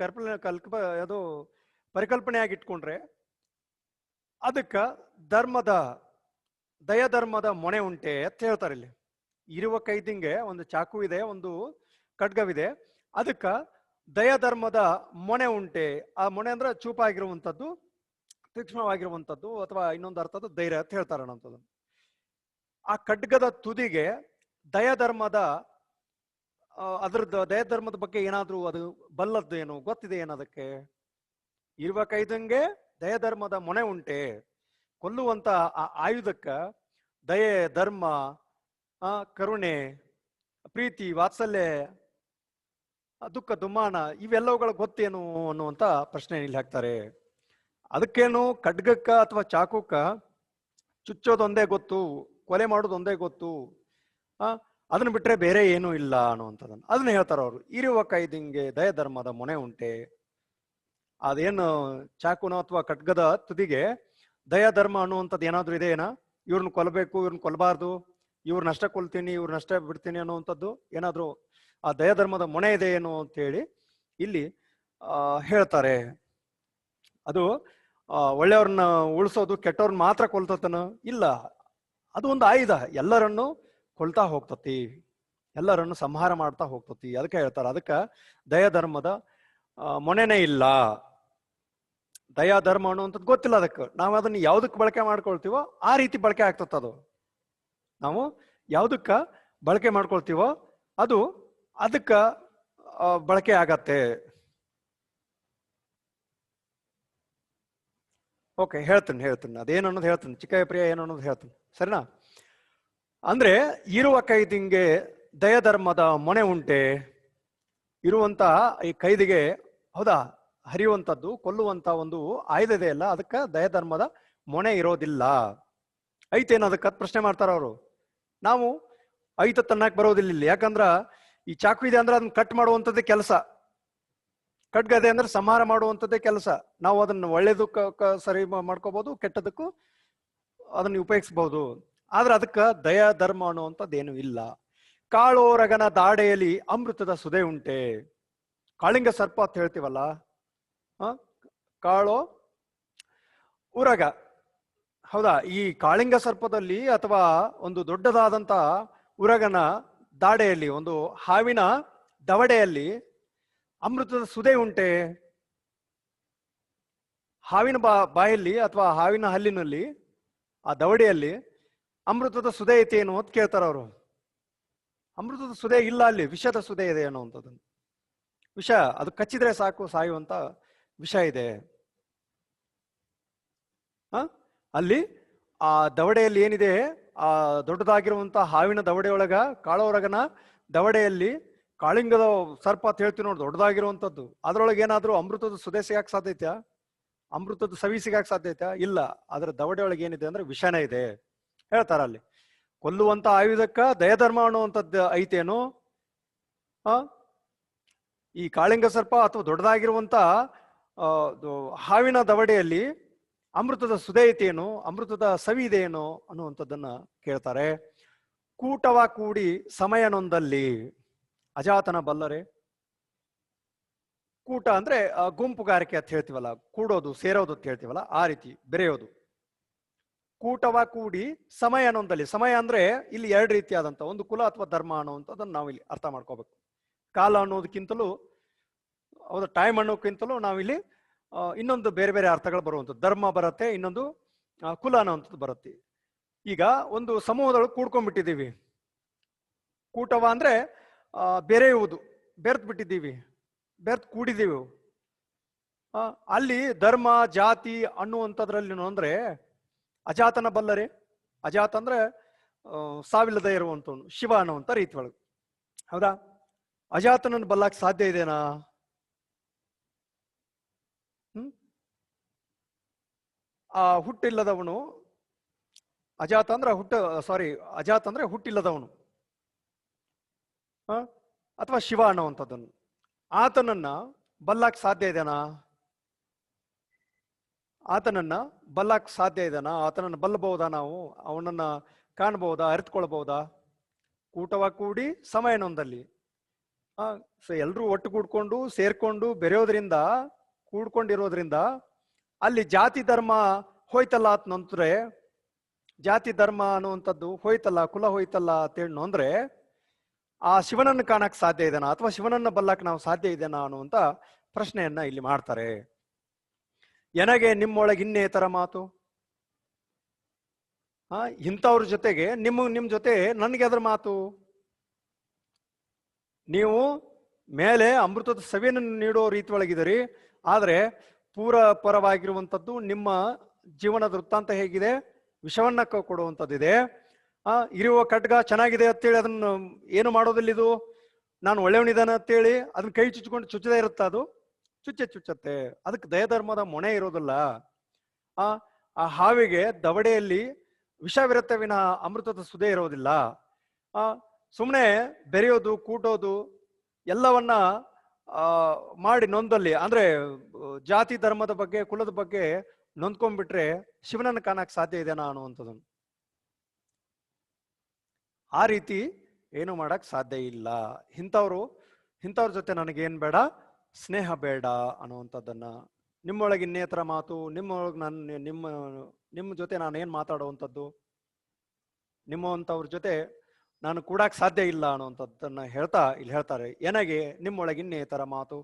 ಪರಿಕಲ್ಪನೆಯಾಗಿ ಇಟ್ಕೊಂಡ್ರೆ ಅದಕ್ಕ ಧರ್ಮದ ದಯಧರ್ಮದ ಮೊನೆ ಉಂಟೆ ಅಂತ ಹೇಳ್ತಾರೆ. ಇಲ್ಲಿ ಇರುವ ಕೈದಿಂಗೆ ಒಂದು ಚಾಕು ಇದೆ, ಒಂದು ಖಡ್ಗವಿದೆ, ಅದಕ್ಕ ದಯಧರ್ಮದ ಮೊನೆ ಉಂಟೆ. ಆ ಮೊನೆ ಅಂದ್ರೆ ಚೂಪಾಗಿರುವಂಥದ್ದು, ತೀಕ್ಷ್ಣವಾಗಿರುವಂಥದ್ದು, ಅಥವಾ ಇನ್ನೊಂದು ಅರ್ಥದ ಧೈರ್ಯ ಅಂತ ಹೇಳ್ತಾರೆ ಅನ್ನೋಂಥದ್ದು. ಆ ಖಡ್ಗದ ತುದಿಗೆ ದಯಧರ್ಮದ ಅದ್ರದ್ದು ದಯಧರ್ಮದ ಬಗ್ಗೆ ಏನಾದ್ರೂ ಅದು ಬಲ್ಲದ್ದು ಏನು ಗೊತ್ತಿದೆ ಏನದಕ್ಕೆ? ಇರುವ ಕೈದಂಗೆ ದಯಧರ್ಮದ ಮೊನೆ ಉಂಟೆ. ಕೊಲ್ಲುವಂತ ಆ ಆಯುಧಕ್ಕ ದಯೆ, ಧರ್ಮ, ಕರುಣೆ, ಪ್ರೀತಿ, ವಾತ್ಸಲ್ಯ, ದುಃಖ, ದುಮ್ಮಾನ ಇವೆಲ್ಲವುಗಳ ಗೊತ್ತೇನು ಅನ್ನುವಂತ ಪ್ರಶ್ನೆ ಇಲ್ಲಿ ಹಾಕ್ತಾರೆ. ಅದಕ್ಕೇನು ಖಡ್ಗಕ್ಕ ಅಥವಾ ಚಾಕುಕ್ಕ ಚುಚ್ಚೋದೊಂದೇ ಗೊತ್ತು, ಕೊಲೆ ಮಾಡೋದೊಂದೇ ಗೊತ್ತು, ಅದನ್ನ ಬಿಟ್ರೆ ಬೇರೆ ಏನೂ ಇಲ್ಲ ಅನ್ನುವಂಥದ್ದನ್ನು ಅದನ್ನ ಹೇಳ್ತಾರ ಅವರು. ಇರುವ ಕೈದಿಂಗೆ ದಯಧರ್ಮದ ಮೊನೆ ಉಂಟೆ. ಅದೇನು ಚಾಕುನೋ ಅಥವಾ ಖಡ್ಗದ ತುದಿಗೆ ದಯಾಧರ್ಮ ಅನ್ನುವಂಥದ್ದು ಏನಾದ್ರು ಇದೆಯೇನ? ಇವ್ರನ್ನ ಕೊಲ್ಲಬೇಕು, ಇವ್ರನ್ನ ಕೊಲ್ಲಬಾರ್ದು, ಇವ್ರನ್ನಷ್ಟ ಕೊಲ್ತೀನಿ, ಇವ್ರನ್ನಷ್ಟೇ ಬಿಡ್ತೀನಿ ಅನ್ನುವಂಥದ್ದು ಏನಾದ್ರು ಆ ದಯಾಧರ್ಮದ ಮೊನೆ ಇದೆ ಏನು ಅಂತ ಹೇಳಿ ಇಲ್ಲಿ ಹೇಳ್ತಾರೆ. ಅದು ಒಳ್ಳೆಯವ್ರನ್ನ ಉಳಿಸೋದು, ಕೆಟ್ಟವ್ರನ್ನ ಮಾತ್ರ ಕೊಲ್ತತನ ಇಲ್ಲ. ಅದು ಒಂದು ಆಯುಧ, ಎಲ್ಲರನ್ನು ಕೊಲ್ತಾ ಹೋಗ್ತತಿ, ಎಲ್ಲರನ್ನು ಸಂಹಾರ ಮಾಡ್ತಾ ಹೋಗ್ತತಿ. ಅದಕ್ಕೆ ಹೇಳ್ತಾರೆ ಅದಕ್ಕೆ ದಯಾಧರ್ಮದ ಮೊನೆನೇ ಇಲ್ಲ. ದಯಾಧರ್ಮ ಅನ್ನುವಂಥದ್ದು ಗೊತ್ತಿಲ್ಲ ಅದಕ್ಕೆ. ನಾವು ಅದನ್ನ ಯಾವ್ದಕ್ಕೆ ಬಳಕೆ ಮಾಡ್ಕೊಳ್ತೀವೋ ಆ ರೀತಿ ಬಳಕೆ ಆಗ್ತದ. ಅದು ನಾವು ಯಾವ್ದಕ್ಕ ಬಳಕೆ ಮಾಡ್ಕೊಳ್ತೀವೋ ಅದು ಅದಕ್ಕ ಬಳಕೆ ಆಗತ್ತೆ. ಓಕೆ, ಹೇಳ್ತೀನಿ ಅದೇನು ಅನ್ನೋದು ಹೇಳ್ತೀನಿ, ಚಿಕ್ಕಯ್ಯ ಪ್ರಿಯ ಏನು ಅನ್ನೋದು ಹೇಳ್ತೀನಿ, ಸರಿನಾ? ಅಂದ್ರೆ ಇರುವ ಕೈದಿಂಗೆ ದಯಧರ್ಮದ ಮೊನೆ ಉಂಟೆ. ಇರುವಂತ ಈ ಕೈದಿಗೆ ಹೌದಾ ಹರಿಯುವಂಥದ್ದು, ಕೊಲ್ಲುವಂತ ಒಂದು ಆಯುಧ ಇದೆ ಅಲ್ಲ, ಅದಕ್ಕೆ ದಯಧರ್ಮದ ಮೊನೆ ಇರೋದಿಲ್ಲ. ಐತೇನು ಅದಕ್ಕೆ ಪ್ರಶ್ನೆ ಮಾಡ್ತಾರ ಅವರು. ನಾವು ಐತ ತನ್ನಕ್ ಬರೋದಿಲ್ಲ ಇಲ್ಲಿ. ಯಾಕಂದ್ರ ಈ ಚಾಕು ಇದೆ ಅಂದ್ರೆ ಅದನ್ನ ಕಟ್ ಮಾಡುವಂಥದ್ದೇ ಕೆಲಸ, ಖಡ್ಗದೆ ಅಂದ್ರೆ ಸಂಹಾರ ಮಾಡುವಂಥದ್ದೇ ಕೆಲಸ. ನಾವು ಅದನ್ನ ಒಳ್ಳೇದಕ್ಕ ಸರಿ ಮಾಡ್ಕೋಬಹುದು, ಕೆಟ್ಟದಕ್ಕೂ ಅದನ್ನ ಉಪಯೋಗಿಸಬಹುದು. ಆದ್ರೆ ಅದಕ್ಕ ದಯ ಧರ್ಮ ಅನ್ನುವಂಥದ್ದೇನು ಇಲ್ಲ. ಕಾಳೋರಗನ ದಾಡೆಯಲ್ಲಿ ಅಮೃತದ ಸುದೆ ಉಂಟೆ. ಕಾಳಿಂಗ ಸರ್ಪ ಅಂತ ಹೇಳ್ತೀವಲ್ಲ, ಕಾಳೋ ಉರಗ, ಹೌದಾ? ಈ ಕಾಳಿಂಗ ಸರ್ಪದಲ್ಲಿ ಅಥವಾ ಒಂದು ದೊಡ್ಡದಾದಂತ ಉರಗನ ದಾಡೆಯಲ್ಲಿ, ಒಂದು ಹಾವಿನ ದವಡೆಯಲ್ಲಿ ಅಮೃತದ ಸುದೆ ಉಂಟೆ. ಹಾವಿನ ಬಾಯಲ್ಲಿ ಅಥವಾ ಹಾವಿನ ಹಲ್ಲಿನಲ್ಲಿ, ಆ ದವಡೆಯಲ್ಲಿ ಅಮೃತದ ಸುದೆ ಐತೇನು ಅಂತ ಕೇಳ್ತಾರ ಅವರು. ಅಮೃತದ ಸುದೆ ಇಲ್ಲ, ಅಲ್ಲಿ ವಿಷದ ಸುದೆ ಇದೆ ಅನ್ನುವಂಥದ್ದು. ವಿಷ, ಅದು ಕಚ್ಚಿದ್ರೆ ಸಾಕು ಸಾಯುವಂತ ವಿಷ ಇದೆ. ಅಲ್ಲಿ ಆ ದವಡೆಯಲ್ಲಿ ಏನಿದೆ, ಆ ದೊಡ್ಡದಾಗಿರುವಂತ ಹಾವಿನ ದವಡೆಯೊಳಗ, ಕಾಳೋರಗನ ದವಡೆಯಲ್ಲಿ ಕಾಳಿಂಗದ ಸರ್ಪ ಅಂತ ಹೇಳ್ತೀವಿ ನೋಡಿ, ದೊಡ್ಡದಾಗಿರುವಂಥದ್ದು. ಅದ್ರೊಳಗೆ ಏನಾದ್ರೂ ಅಮೃತದ ಸುದೆ ಸಿಗಾಕ್ ಸಾಧ್ಯತ್ಯಾ? ಅಮೃತದ ಸವಿ ಸಿಗಾಕ್ ಸಾಧ್ಯತ್ಯಾ? ಇಲ್ಲ. ಅದರ ದವಡೆಯೊಳಗೆ ಏನಿದೆ ಅಂದ್ರೆ ವಿಷನೇ ಇದೆ ಹೇಳ್ತಾರ ಅಲ್ಲಿ. ಕೊಲ್ಲುವಂತ ಆಯುಧಕ್ಕ ದಯಧರ್ಮ ಅನ್ನುವಂಥದ್ದು ಐತೇನು? ಈ ಕಾಳಿಂಗ ಸರ್ಪ ಅಥವಾ ದೊಡ್ಡದಾಗಿರುವಂತ ಹಾವಿನ ದವಡೆಯಲ್ಲಿ ಅಮೃತದ ಸುದೆ ಐತೇನು, ಅಮೃತದ ಸವಿ ಇದೆಯೇನು ಅನ್ನುವಂಥದ್ದನ್ನ ಕೇಳ್ತಾರೆ. ಕೂಟವ ಕೂಡಿ ಸಮಯನೊಂದಲ್ಲಿ ಅಜಾತನ ಬಲ್ಲರೆ. ಕೂಟ ಅಂದ್ರೆ ಗುಂಪುಗಾರಿಕೆ ಅಂತ ಹೇಳ್ತೀವಲ್ಲ, ಕೂಡೋದು, ಸೇರೋದು ಅಂತ ಹೇಳ್ತೀವಲ್ಲ, ಆ ರೀತಿ ಬೆರೆಯೋದು. ಕೂಟವ ಕೂಡಿ ಸಮಯನೊಂದಲ್ಲಿ. ಸಮಯ ಅಂದ್ರೆ ಇಲ್ಲಿ ಎರಡು ರೀತಿಯಾದಂತ, ಒಂದು ಕುಲ ಅಥವಾ ಧರ್ಮ ಅನ್ನುವಂಥದ್ದನ್ನು ನಾವು ಇಲ್ಲಿ ಅರ್ಥ ಮಾಡ್ಕೋಬೇಕು. ಕಾಲ ಅನ್ನೋದಕ್ಕಿಂತಲೂ, ಹೌದಾ, ಟೈಮ್ ಅನ್ನೋಕ್ಕಿಂತಲೂ ನಾವಿಲ್ಲಿ ಇನ್ನೊಂದು ಬೇರೆ ಬೇರೆ ಅರ್ಥಗಳು ಬರುವಂಥದ್ದು. ಧರ್ಮ ಬರುತ್ತೆ, ಇನ್ನೊಂದು ಕುಲ ಅನ್ನೋವಂಥದ್ದು ಬರುತ್ತೆ. ಈಗ ಒಂದು ಸಮೂಹದೊಳಗೆ ಕೂಡ್ಕೊಂಡ್ಬಿಟ್ಟಿದ್ದೀವಿ. ಕೂಟವ ಅಂದ್ರೆ ಬೆರೆಯುವುದು, ಬೆರ್ತ್ ಬಿಟ್ಟಿದ್ದೀವಿ, ಬೆರ್ತ್ ಕೂಡಿದ್ದೀವಿ. ಅಲ್ಲಿ ಧರ್ಮ ಜಾತಿ ಅನ್ನುವಂಥದ್ರಲ್ಲಿ ಅಂದ್ರೆ ಅಜಾತನ ಬಲ್ಲರೆ. ಅಜಾತ ಅಂದ್ರೆ ಸಾವಿಲ್ಲದೆ ಇರುವಂಥವನು, ಶಿವ ಅನ್ನುವಂಥ ರೀತಿ ಒಳಗೆ, ಹೌದಾ? ಅಜಾತನನ್ನು ಬಲ್ಲಕ್ಕೆ ಸಾಧ್ಯ ಇದೆನಾ? ಆ ಹುಟ್ಟಿಲ್ಲದವನು ಅಜಾತ ಅಂದ್ರೆ ಅಜಾತ ಅಂದ್ರೆ ಹುಟ್ಟಿಲ್ಲದವನು, ಅಥವಾ ಶಿವ ಅನ್ನುವಂಥದ್ದನ್ನು, ಆತನನ್ನ ಬಲ್ಲಕ್ಕೆ ಸಾಧ್ಯ ಇದೆನಾ? ಆತನನ್ನ ಬಲ್ಲಕ್ಕೆ ಸಾಧ್ಯ ಇದೆನಾ? ಆತನನ್ನು ಬಲ್ಲಬಹುದಾ? ನಾವು ಅವನನ್ನ ಕಾಣಬಹುದಾ, ಅರಿತುಕೊಳ್ಬಹುದಾ? ಕೂಟವ ಕೂಡಿ ಸಮಯನೊಂದಲ್ಲಿ. ಸೊ ಎಲ್ರೂ ಒಟ್ಟು ಕೂಡ್ಕೊಂಡು ಸೇರ್ಕೊಂಡು ಬೆರೆಯೋದ್ರಿಂದ, ಕೂಡ್ಕೊಂಡಿರೋದ್ರಿಂದ ಅಲ್ಲಿ ಜಾತಿ ಧರ್ಮ ಹೋಯ್ತಲ್ಲ ಅಂತ ನಂತರ ಜಾತಿ ಧರ್ಮ ಅನ್ನುವಂಥದ್ದು ಹೋಯ್ತಲ್ಲ, ಕುಲ ಹೋಯ್ತಲ್ಲ ಅಂತೇಳಿ ನೊಂದ್ರೆ ಆ ಶಿವನನ್ನು ಕಾಣಕ್ ಸಾಧ್ಯ ಇದೆನಾ ಅಥವಾ ಶಿವನನ್ನ ಬಲ್ಲಕ್ ನಾವು ಸಾಧ್ಯ ಇದೆನಾ ಅನ್ನುವಂತ ಪ್ರಶ್ನೆಯನ್ನ ಇಲ್ಲಿ ಮಾಡ್ತಾರೆ. ಎನಗೆ ನಿಮ್ಮೊಳಗೆ ಇನ್ನೇತರ ಮಾತು. ಇಂಥವ್ರ ಜೊತೆಗೆ ನಿಮ್ ಜೊತೆ ನನ್ಗೆ ಅದ್ರ ಮಾತು. ನೀವು ಮೇಲೆ ಅಮೃತದ ಸವಿಯನ್ನು ನೀಡೋ ರೀತಿ ಒಳಗಿದ್ದೀರಿ, ಆದ್ರೆ ಪರವಾಗಿರುವಂಥದ್ದು ನಿಮ್ಮ ಜೀವನದ ವೃತ್ತಾಂತ ಹೇಗಿದೆ, ವಿಷವನ್ನ ಕೊಡುವಂಥದ್ದಿದೆ. ಇರುವ ಖಡ್ಗ ಚೆನ್ನಾಗಿದೆ ಅಂತೇಳಿ ಅದನ್ನ ಏನು ಮಾಡೋದಿಲ್ಲ. ಇದು ನಾನು ಒಳ್ಳೆಯವನಿದ್ದಾನೆ ಅಂತೇಳಿ ಅದನ್ನ ಕೈ ಚುಚ್ಕೊಂಡು ಚುಚ್ಚದೇ ಇರುತ್ತ, ಅದು ಚುಚ್ಚತ್ತೆ. ಅದಕ್ಕೆ ದಯಧರ್ಮದ ಮೊಣೆ ಇರೋದಿಲ್ಲ. ಆ ಹಾವಿಗೆ ದವಡೆಯಲ್ಲಿ ವಿಷವಿರತ್ತೆ ವಿನ ಅಮೃತದ ಸುದೆ ಇರೋದಿಲ್ಲ. ಸುಮ್ಮನೆ ಬೆರೆಯೋದು, ಕೂಟೋದು ಎಲ್ಲವನ್ನ ಮಾಡಿ ನೊಂದಲ್ಲಿ ಅಂದ್ರೆ ಜಾತಿ ಧರ್ಮದ ಬಗ್ಗೆ, ಕುಲದ ಬಗ್ಗೆ ನೊಂದ್ಕೊಂಡ್ಬಿಟ್ರೆ ಶಿವನನ್ನು ಕಾಣಕ್ ಸಾಧ್ಯ ಇದೆನಾ ಅನ್ನುವಂಥದ್ದನ್ನು. ಆ ರೀತಿ ಏನು ಮಾಡಕ್ ಸಾಧ್ಯ ಇಲ್ಲ. ಇಂಥವ್ರ ಜೊತೆ ನನಗೇನ್ ಬೇಡ, ಸ್ನೇಹ ಬೇಡ ಅನ್ನುವಂಥದ್ದನ್ನ. ನಿಮ್ಮೊಳಗೆ ಇನ್ನೇತರ ಮಾತು, ನಿಮ್ಮೊಳಗೆ ನಾನು ನಿಮ್ಮ ಜೊತೆ ನಾನು ಏನ್ ಮಾತಾಡುವಂಥದ್ದು, ನಿಮ್ಮಂಥವ್ರ ಜೊತೆ ನಾನು ಕೂಡಕ್ ಸಾಧ್ಯ ಇಲ್ಲ ಅನ್ನುವಂಥದ್ದನ್ನ ಇಲ್ಲಿ ಹೇಳ್ತಾರೆ. ಎನಗೆ ನಿಮ್ಮೊಳಗೆ ಇನ್ನೇತರ ಮಾತು.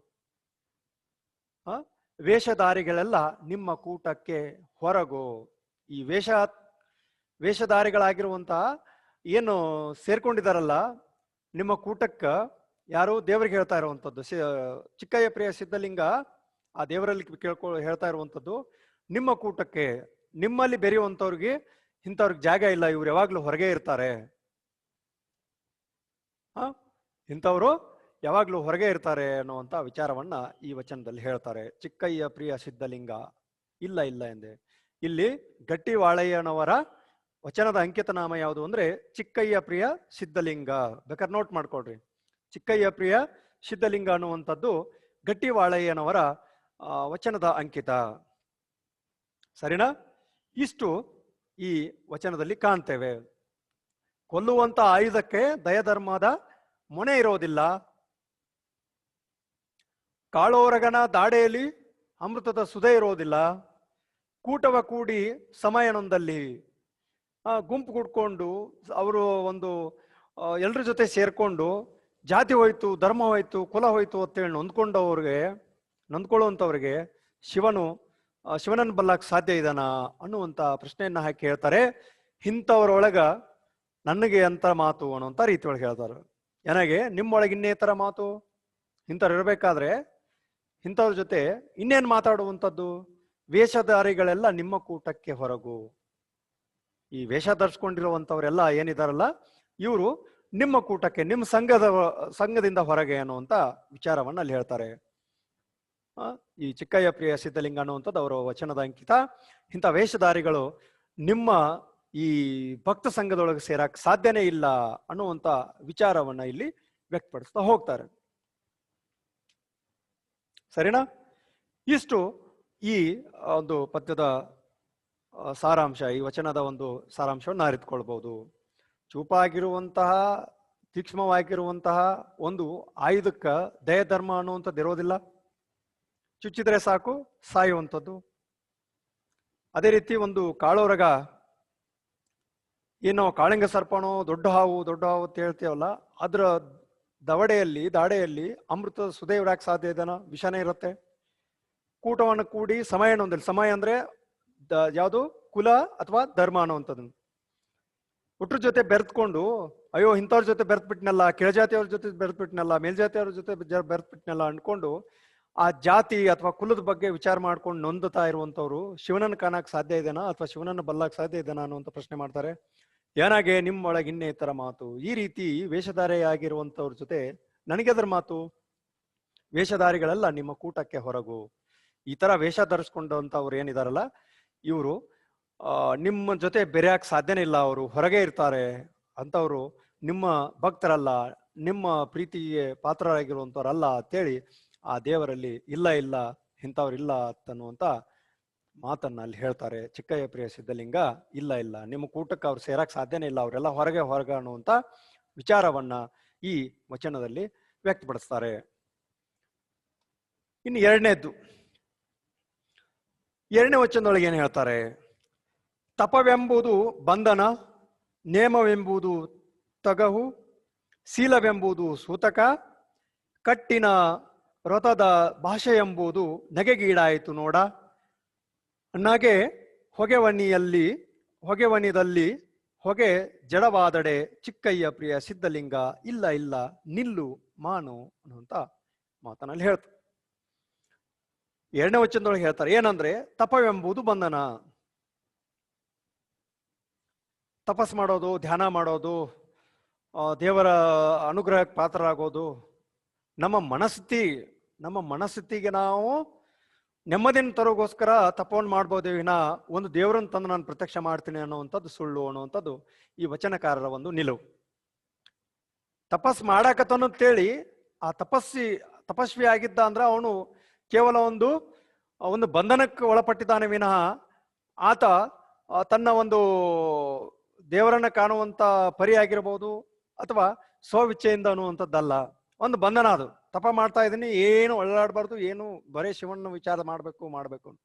ವೇಷಧಾರಿಗಳೆಲ್ಲ ನಿಮ್ಮ ಕೂಟಕ್ಕೆ ಹೊರಗೋ. ಈ ವೇಷಧಾರಿಗಳಾಗಿರುವಂತಹ ಏನು ಸೇರ್ಕೊಂಡಿದಾರಲ್ಲ ನಿಮ್ಮ ಕೂಟಕ್ಕ, ಯಾರು ದೇವರಿಗೆ ಹೇಳ್ತಾ ಇರುವಂಥದ್ದು, ಚಿಕ್ಕಯ್ಯ ಪ್ರಿಯ ಸಿದ್ಧಲಿಂಗ ಆ ದೇವರಲ್ಲಿ ಹೇಳ್ತಾ ಇರುವಂಥದ್ದು, ನಿಮ್ಮ ಕೂಟಕ್ಕೆ, ನಿಮ್ಮಲ್ಲಿ ಬೆರೆಯುವಂಥವ್ರಿಗೆ ಇಂಥವ್ರಿಗೆ ಜಾಗ ಇಲ್ಲ, ಇವ್ರು ಯಾವಾಗ್ಲೂ ಹೊರಗೆ ಇರ್ತಾರೆ. ಇಂಥವ್ರು ಯಾವಾಗ್ಲೂ ಹೊರಗೆ ಇರ್ತಾರೆ ಅನ್ನುವಂತ ವಿಚಾರವನ್ನ ಈ ವಚನದಲ್ಲಿ ಹೇಳ್ತಾರೆ. ಚಿಕ್ಕಯ್ಯ ಪ್ರಿಯ ಸಿದ್ಧಲಿಂಗ ಇಲ್ಲ ಎಂದೆ. ಇಲ್ಲಿ ಗಟ್ಟಿ ವಾಳಯ್ಯನವರ ವಚನದ ಅಂಕಿತ ನಾಮ ಯಾವುದು ಅಂದ್ರೆ ಚಿಕ್ಕಯ್ಯ ಪ್ರಿಯ ಸಿದ್ಧಲಿಂಗ. ಬೇಕಾದ್ರೆ ನೋಟ್ ಮಾಡ್ಕೊಳ್ರಿ. ಚಿಕ್ಕಯ್ಯ ಪ್ರಿಯ ಸಿದ್ಧಲಿಂಗ ಅನ್ನುವಂಥದ್ದು ಗಟ್ಟಿ ವಾಳಯ್ಯನವರ ವಚನದ ಅಂಕಿತ. ಸರಿನಾ? ಇಷ್ಟು ಈ ವಚನದಲ್ಲಿ ಕಾಣ್ತೇವೆ. ಕೊಲ್ಲುವಂತ ಆಯುಧಕ್ಕೆ ದಯಧರ್ಮದ ಮೊನೆ ಇರೋದಿಲ್ಲ. ಕಾಳೋರಗನ ದಾಡೆಯಲ್ಲಿ ಅಮೃತದ ಸುದೆ ಇರೋದಿಲ್ಲ. ಕೂಟವ ಕೂಡಿ ಸಮಯನೊಂದಲ್ಲಿ ಗುಂಪು ಕುಡ್ಕೊಂಡು ಅವರು ಒಂದು ಎಲ್ರ ಜೊತೆ ಸೇರ್ಕೊಂಡು ಜಾತಿ ಹೋಯ್ತು, ಧರ್ಮ ಹೋಯ್ತು, ಕುಲ ಹೋಯ್ತು ಅಂತೇಳಿ ನೊಂದ್ಕೊಳ್ಳುವಂಥವ್ರಿಗೆ ಶಿವನನ್ನು ಬಲ್ಲಕ್ ಸಾಧ್ಯ ಇದನಾ ಅನ್ನುವಂತ ಪ್ರಶ್ನೆಯನ್ನ ಹಾಕಿ ಹೇಳ್ತಾರೆ. ಇಂಥವ್ರೊಳಗ ನನಗೆ ಅಂತ ಮಾತು ಅನ್ನುವಂತ ರೀತಿ ಒಳಗೆ ಹೇಳ್ತಾರೆ. ನನಗೆ ನಿಮ್ಮೊಳಗೆ ಇನ್ನೇತರ ಮಾತು. ಇಂಥವ್ರು ಇರ್ಬೇಕಾದ್ರೆ ಇಂಥವ್ರ ಜೊತೆ ಇನ್ನೇನ್ ಮಾತಾಡುವಂಥದ್ದು. ವೇಷಧಾರಿಗಳೆಲ್ಲ ನಿಮ್ಮ ಕೂಟಕ್ಕೆ ಹೊರಗು. ಈ ವೇಷ ಧರಿಸ್ಕೊಂಡಿರುವಂಥವ್ರೆಲ್ಲ ಏನಿದಾರಲ್ಲ ಇವರು ನಿಮ್ಮ ಕೂಟಕ್ಕೆ, ನಿಮ್ಮ ಸಂಘದಿಂದ ಹೊರಗೆ ಅನ್ನುವಂತ ವಿಚಾರವನ್ನ ಅಲ್ಲಿ ಹೇಳ್ತಾರೆ. ಈ ಚಿಕ್ಕಯ್ಯ ಪ್ರಿಯ ಸಿದ್ಧಲಿಂಗ ಅನ್ನುವಂಥದ್ದು ಅವರ ವಚನದ ಅಂಕಿತ. ಇಂಥ ವೇಷಧಾರಿಗಳು ನಿಮ್ಮ ಈ ಭಕ್ತ ಸಂಘದೊಳಗೆ ಸೇರಕ್ ಸಾಧ್ಯನೇ ಇಲ್ಲ ಅನ್ನುವಂತ ವಿಚಾರವನ್ನ ಇಲ್ಲಿ ವ್ಯಕ್ತಪಡಿಸ್ತಾ ಹೋಗ್ತಾರೆ. ಸರಿನಾ? ಇಷ್ಟು ಈ ಒಂದು ಪದ್ಯದ ಸಾರಾಂಶ, ಈ ವಚನದ ಒಂದು ಸಾರಾಂಶವನ್ನು ಅರಿತುಕೊಳ್ಬಹುದು. ಚೂಪಾಗಿರುವಂತಹ, ತೀಕ್ಷ್ಣವಾಗಿರುವಂತಹ ಒಂದು ಆಯುಧಕ್ಕ ದಯಧರ್ಮ ಅನ್ನುವಂಥದ್ದು ಇರೋದಿಲ್ಲ. ಚುಚ್ಚಿದ್ರೆ ಸಾಕು ಸಾಯುವಂಥದ್ದು. ಅದೇ ರೀತಿ ಒಂದು ಕಾಳೋರಗ, ಏನೋ ಕಾಳಿಂಗ ಸರ್ಪಣೋ, ದೊಡ್ಡ ಹಾವು ಅಂತ ಹೇಳ್ತೀವಲ್ಲ, ಅದ್ರ ದಾಡೆಯಲ್ಲಿ ಅಮೃತದ ಸುದೆ ಇಡಕ್ ಸಾಧ್ಯ ಇದೆನಾ? ವಿಷನೇ ಇರುತ್ತೆ. ಕೂಟವನ್ನು ಕೂಡಿ ಸಮಯನೊಂದಲ್ಲಿ, ಸಮಯ ಅಂದ್ರೆ ಯಾವುದು, ಕುಲ ಅಥವಾ ಧರ್ಮ ಅನ್ನುವಂಥದ್ದು, ಹುಟ್ರ ಜೊತೆ ಬೆರೆತ್ಕೊಂಡು ಅಯ್ಯೋ ಇಂಥವ್ರ ಜೊತೆ ಬೆರೆತ್ಬಿಟ್ನಲ್ಲ, ಕೆಳಜಾತಿಯವ್ರ ಜೊತೆ ಬೆರೆತ್ಬಿಟ್ನಲ್ಲ, ಮೇಲ್ಜಾತಿಯವ್ರ ಜೊತೆ ಬೆರೆತ್ಬಿಟ್ನಲ್ಲ ಅನ್ಕೊಂಡು ಆ ಜಾತಿ ಅಥವಾ ಕುಲದ ಬಗ್ಗೆ ವಿಚಾರ ಮಾಡ್ಕೊಂಡು ನೊಂದುತ್ತಾ ಇರುವಂತವ್ರು ಶಿವನನ್ನು ಕಾಣಕ್ ಸಾಧ್ಯ ಇದೆನಾ ಅಥವಾ ಶಿವನನ್ನು ಬಲ್ಲಕ್ ಸಾಧ್ಯ ಇದೆನಾ ಅನ್ನುವಂಥ ಪ್ರಶ್ನೆ ಮಾಡ್ತಾರೆ. ಏನಾಗೆ ನಿಮ್ಮೊಳಗೆ ಇನ್ನೇತರ ಮಾತು. ಈ ರೀತಿ ವೇಷಧಾರಿಯಾಗಿರುವಂತವ್ರ ಜೊತೆ ನನಗೆದರ ಮಾತು. ವೇಷಧಾರಿಗಳೆಲ್ಲ ನಿಮ್ಮ ಕೂಟಕ್ಕೆ ಹೊರಗು. ಈ ತರ ವೇಷ ಧರಿಸ್ಕೊಂಡಂತವ್ರು ಏನಿದಾರಲ್ಲ ಇವರು ನಿಮ್ಮ ಜೊತೆ ಬೆರೆಯಕ್ ಸಾಧ್ಯನೇ ಇಲ್ಲ, ಅವರು ಹೊರಗೆ ಇರ್ತಾರೆ. ಅಂತವ್ರು ನಿಮ್ಮ ಭಕ್ತರಲ್ಲ, ನಿಮ್ಮ ಪ್ರೀತಿಗೆ ಪಾತ್ರರಾಗಿರುವಂತವ್ರಲ್ಲ ಅಂತೇಳಿ ಆ ದೇವರಲ್ಲಿ ಇಲ್ಲ ಇಂಥವ್ರಿಲ್ಲ ಅನ್ನುವಂತ ಮಾತನ್ನ ಅಲ್ಲಿ ಹೇಳ್ತಾರೆ. ಚಿಕ್ಕಯ್ಯ ಪ್ರಿಯ ಸಿದ್ಧಲಿಂಗ ಇಲ್ಲ ನಿಮ್ಮ ಕೂಟಕ್ಕೆ ಅವ್ರು ಸೇರಕ್ ಸಾಧ್ಯನೇ ಇಲ್ಲ, ಅವರೆಲ್ಲ ಹೊರಗೆ ಅನ್ನುವಂತ ವಿಚಾರವನ್ನ ಈ ವಚನದಲ್ಲಿ ವ್ಯಕ್ತಪಡಿಸ್ತಾರೆ. ಇನ್ನು ಎರಡನೇ ವಚನದೊಳಗೆ ಏನ್ ಹೇಳ್ತಾರೆ? ತಪವೆಂಬುದು ಬಂಧನ, ನೇಮವೆಂಬುದು ತಗವು, ಶೀಲವೆಂಬುದು ಸೂತಕ, ಕಟ್ಟಿನ ವ್ರತದ ಭಾಷೆ ಎಂಬುದು ನಗೆಗೀಡಾಯಿತು ನೋಡ. ನಗೆ ಹೊಗೆವಣಿದಲ್ಲಿ ಹೊಗೆ ಜಡವಾದಡೆ ಚಿಕ್ಕಯ್ಯ ಪ್ರಿಯ ಸಿದ್ಧಲಿಂಗ ಇಲ್ಲ ಇಲ್ಲ ನಿಲ್ಲು ಮಾನು ಅನ್ನುವಂತ ಮಾತನಲ್ಲಿ ಹೇಳ್ತಾರೆ. ಎರಡನೇ ವಚನದೊಳಗೆ ಹೇಳ್ತಾರೆ ಏನಂದ್ರೆ, ತಪವೆಂಬುದು ಬಂಧನ. ತಪಸ್ ಮಾಡೋದು, ಧ್ಯಾನ ಮಾಡೋದು, ದೇವರ ಅನುಗ್ರಹಕ್ಕೆ ಪಾತ್ರರಾಗೋದು, ನಮ್ಮ ಮನಸ್ಥಿತಿಗೆ ನಾವು ನೆಮ್ಮದಿನ ತರೋಗೋಸ್ಕರ ತಪವನ್ನು ಮಾಡ್ಬೋದೇ ವಿನ ಒಂದು ದೇವರನ್ನು ತಂದು ನಾನು ಪ್ರತ್ಯಕ್ಷ ಮಾಡ್ತೀನಿ ಅನ್ನುವಂಥದ್ದು ಸುಳ್ಳು ಅನ್ನುವಂಥದ್ದು ಈ ವಚನಕಾರರ ಒಂದು ನಿಲುವು. ತಪಸ್ ಮಾಡಾಕತ್ತೇಳಿ ಆ ತಪಸ್ವಿ ಆಗಿದ್ದ ಅಂದ್ರೆ ಅವನು ಕೇವಲ ಒಂದು ಬಂಧನಕ್ಕೆ ಒಳಪಟ್ಟಿದ್ದಾನೆ ವಿನಃ ಆತ ತನ್ನ ಒಂದು ದೇವರನ್ನ ಕಾಣುವಂತ ಪರಿ ಆಗಿರಬಹುದು ಅಥವಾ ಸ್ವವಿಚ್ಛೆಯಿಂದ ಅನ್ನುವಂಥದ್ದಲ್ಲ. ಒಂದು ಬಂಧನ ಅದು. ತಪ ಮಾಡ್ತಾ ಇದ್ದೀನಿ, ಏನು ಒಳ್ಳಾಡಬಾರ್ದು, ಏನು ಬರೇ ಶಿವನ ವಿಚಾರ ಮಾಡ್ಬೇಕು